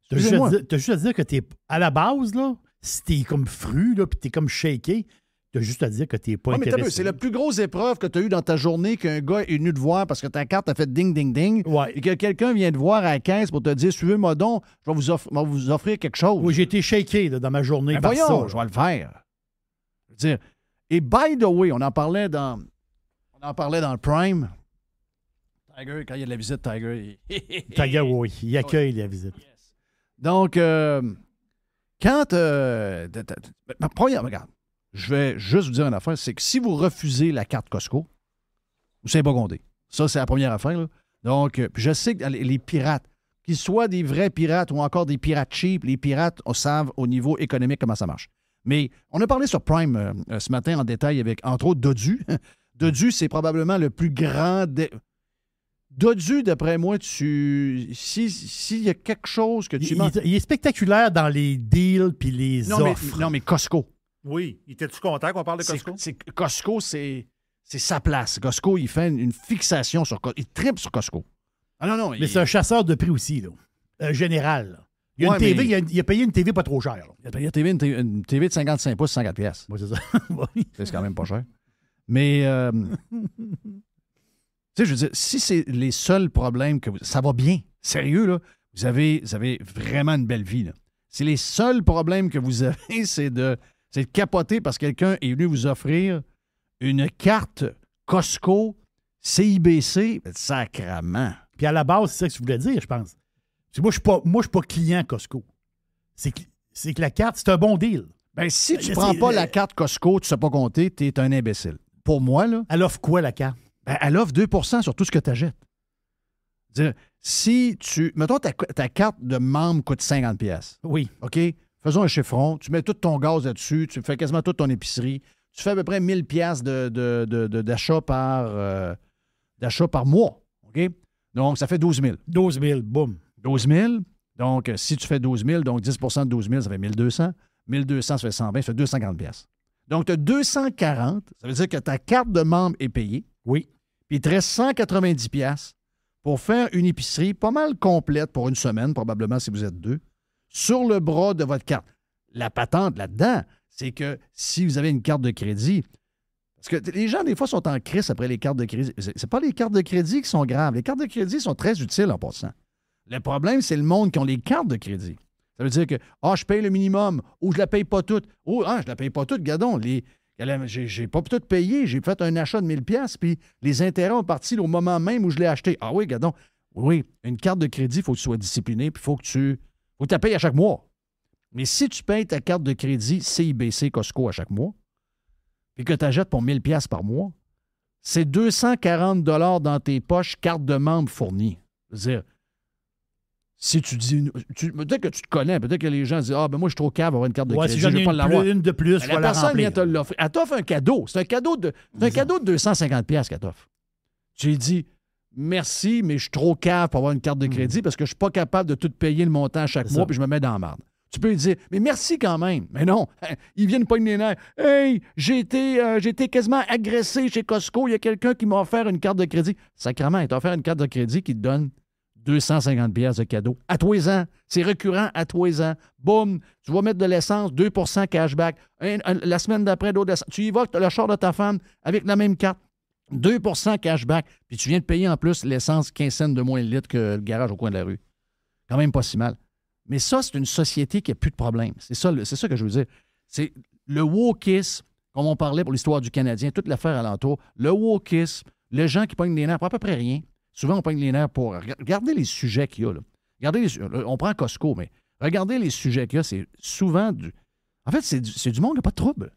T'as juste à dire que t'es à la base, là, si t'es comme fru, là, puis t'es comme shaké, t'as juste à dire que t'es pas intéressé. C'est la plus grosse épreuve que tu as eue dans ta journée qu'un gars est venu te voir parce que ta carte a fait ding, ding, ding. Ouais. Et que quelqu'un vient te voir à la caisse pour te dire suivez-moi donc, je vais vous offrir quelque chose. Oui, j'ai été shaké là, dans ma journée. Ben par voyons, ça. je vais le faire. Je veux dire, et by the way, on en parlait dans le Prime. Tiger, quand il y a de la visite, Tiger. Tiger, oui, il accueille la visite. Donc, quand. Première, regarde, je vais juste vous dire une affaire, c'est que si vous refusez la carte Costco, vous savez pas compter. Ça, c'est la première affaire. Là. Donc, je sais que les pirates, qu'ils soient des vrais pirates ou encore des pirates cheap, les pirates, on savent au niveau économique comment ça marche. Mais on a parlé sur Prime ce matin en détail avec, entre autres, Dodu. Dodu, c'est probablement le plus grand. Dodu, d'après moi, s'il y a quelque chose que tu il est spectaculaire dans les deals puis les offres. Non, mais Costco. Oui. Était-tu content qu'on parle de Costco? Costco, c'est sa place. Costco, il fait une fixation sur Costco. Il tripe sur Costco. Ah non, mais c'est un chasseur de prix aussi, là. Général. Là. Il y a une TV, il a payé une TV pas trop chère. Là. Il a payé une TV de 55 pouces, 104 piastres. Oui, c'est ça. Oui. C'est quand même pas cher. Mais, tu sais, je veux dire, si c'est les seuls problèmes que ça va bien, sérieux, là, vous avez vraiment une belle vie, là. Si les seuls problèmes que vous avez, c'est de capoter parce que quelqu'un est venu vous offrir une carte Costco, CIBC, sacrement. Puis à la base, c'est ça que tu voulais dire, je pense. Moi, je suis pas client Costco. C'est que la carte, c'est un bon deal. Ben, si tu prends pas la carte Costco, tu sais pas compter, tu es un imbécile. Pour moi, là... Elle offre quoi, la carte? Ben, elle offre 2 sur tout ce que tu achètes. Si tu... Mettons, ta carte de membre coûte 50 pièces. Oui. OK? Faisons un chiffron. Tu mets tout ton gaz là-dessus. Tu fais quasiment toute ton épicerie. Tu fais à peu près 1000 pièces d'achat par mois. OK? Donc, ça fait 12 000. 12 000, boum. 12 000. Donc, si tu fais 12 000, donc 10 de 12 000, ça fait 1200. 1200, ça fait 120, ça fait 250 pièces. Donc, tu as 240. Ça veut dire que ta carte de membre est payée. Oui. Puis il te reste 190 pièces pour faire une épicerie pas mal complète pour une semaine, probablement si vous êtes 2, sur le bras de votre carte. La patente là-dedans, c'est que si vous avez une carte de crédit, parce que les gens, des fois, sont en crise après les cartes de crédit. C'est pas les cartes de crédit qui sont graves. Les cartes de crédit sont très utiles en passant. Le problème, c'est le monde qui ont les cartes de crédit. Ça veut dire que, je paye le minimum, ou je la paye pas toute. Je la paye pas toute, gadon. J'ai pas tout payé, j'ai fait un achat de 1000 pièces puis les intérêts ont parti au moment même où je l'ai acheté. Ah oui, gadon. Oui, une carte de crédit, il faut que tu sois discipliné, puis il faut que tu la payes à chaque mois. Mais si tu payes ta carte de crédit CIBC Costco à chaque mois, puis que tu achètes pour 1000 pièces par mois, c'est 240 $ dans tes poches, carte de membre fournie. C'est-à-dire, si tu dis... peut-être que tu te connais, peut-être que les gens disent moi, je suis trop cave à avoir une carte de crédit, si je ne vais pas l'avoir. Une de plus, la personne vient te l'offrir. Elle t'offre un cadeau. C'est un cadeau de 250 pièces qu'elle t'offre. Tu lui dis, merci, mais je suis trop cave pour avoir une carte de crédit parce que je suis pas capable de tout payer le montant à chaque mois puis je me mets dans la merde. Tu peux lui dire, mais merci quand même. Mais non, ils viennent pogner les nerfs. Hey, j'ai été quasiment agressé chez Costco. Il y a quelqu'un qui m'a offert une carte de crédit. Sacrément, il t'a offert une carte de crédit qui te donne 250 $ de cadeau. À tous les ans. C'est récurrent à tous les ans. Boum, tu vas mettre de l'essence, 2 % cashback. La semaine d'après, d'autres essence. Tu y vas, tu as le char de ta femme avec la même carte. 2 % cashback. Puis tu viens de payer en plus l'essence 15 cents de moins le litre que le garage au coin de la rue. Quand même pas si mal. Mais ça, c'est une société qui n'a plus de problème. C'est ça que je veux dire. C'est le wokisme, comme on parlait pour l'histoire du Canadien, toute l'affaire alentour. Le wokisme, les gens qui pognent les nerfs pour à peu près rien. Souvent, on pogne les nerfs pour... Regardez les sujets qu'il y a. Là. On prend Costco, mais regardez les sujets qu'il y a. C'est souvent du... En fait, c'est du monde qui n'a pas de trouble.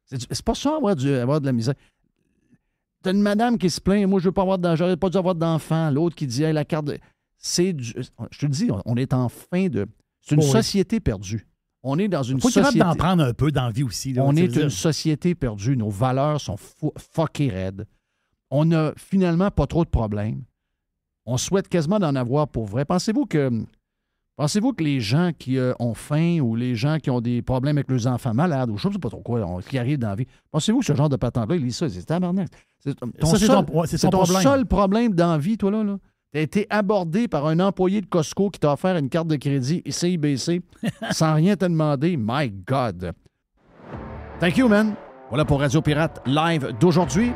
C'est pas ça avoir de la misère. T'as une madame qui se plaint, moi, je veux pas avoir d'enfants, j'aurais pas dû avoir d'enfants. L'autre qui dit, hey, la carte de... Je te le dis, on est en fin de... C'est une société perdue. On est dans une société... Faut d'en prendre un peu d'envie aussi. Là, on est une société perdue. Nos valeurs sont fuckées raides. On n'a finalement pas trop de problèmes. On souhaite quasiment d'en avoir pour vrai. Pensez-vous que les gens qui ont faim ou les gens qui ont des problèmes avec leurs enfants malades ou je ne sais pas trop quoi, qui arrivent dans la vie, pensez-vous que ce genre de patente-là, il lit ça, c'est tabarnak. C'est ton seul problème dans la vie, toi, là. Tu as été abordé par un employé de Costco qui t'a offert une carte de crédit CIBC sans rien te demander. My God. Thank you, man. Voilà pour Radio Pirate Live d'aujourd'hui.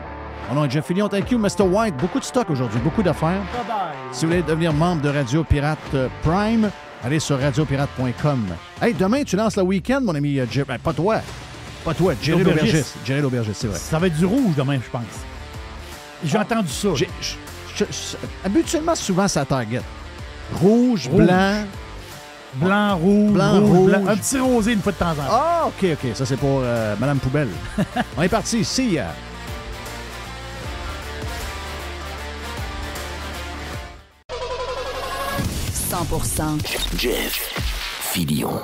Mon nom est Jeff Fillion. Thank you, Mr. White. Beaucoup de stock aujourd'hui, beaucoup d'affaires. Bye-bye. Si vous voulez devenir membre de Radio Pirate Prime, allez sur radiopirate.com. Hey, demain, tu lances le week-end, mon ami Jeff. Pas toi. Pas toi, Jerry l'Aubergiste. Jerry l'Aubergiste, c'est vrai. Ça va être du rouge demain, je pense. J'ai entendu ça. Habituellement, souvent, ça target. Rouge, blanc. Blanc, rouge, rouge. Blanc. Un petit rosé une fois de temps en temps. Ah, OK. Ça, c'est pour Madame Poubelle. On est parti. See ya. « 100% Jeff Fillion.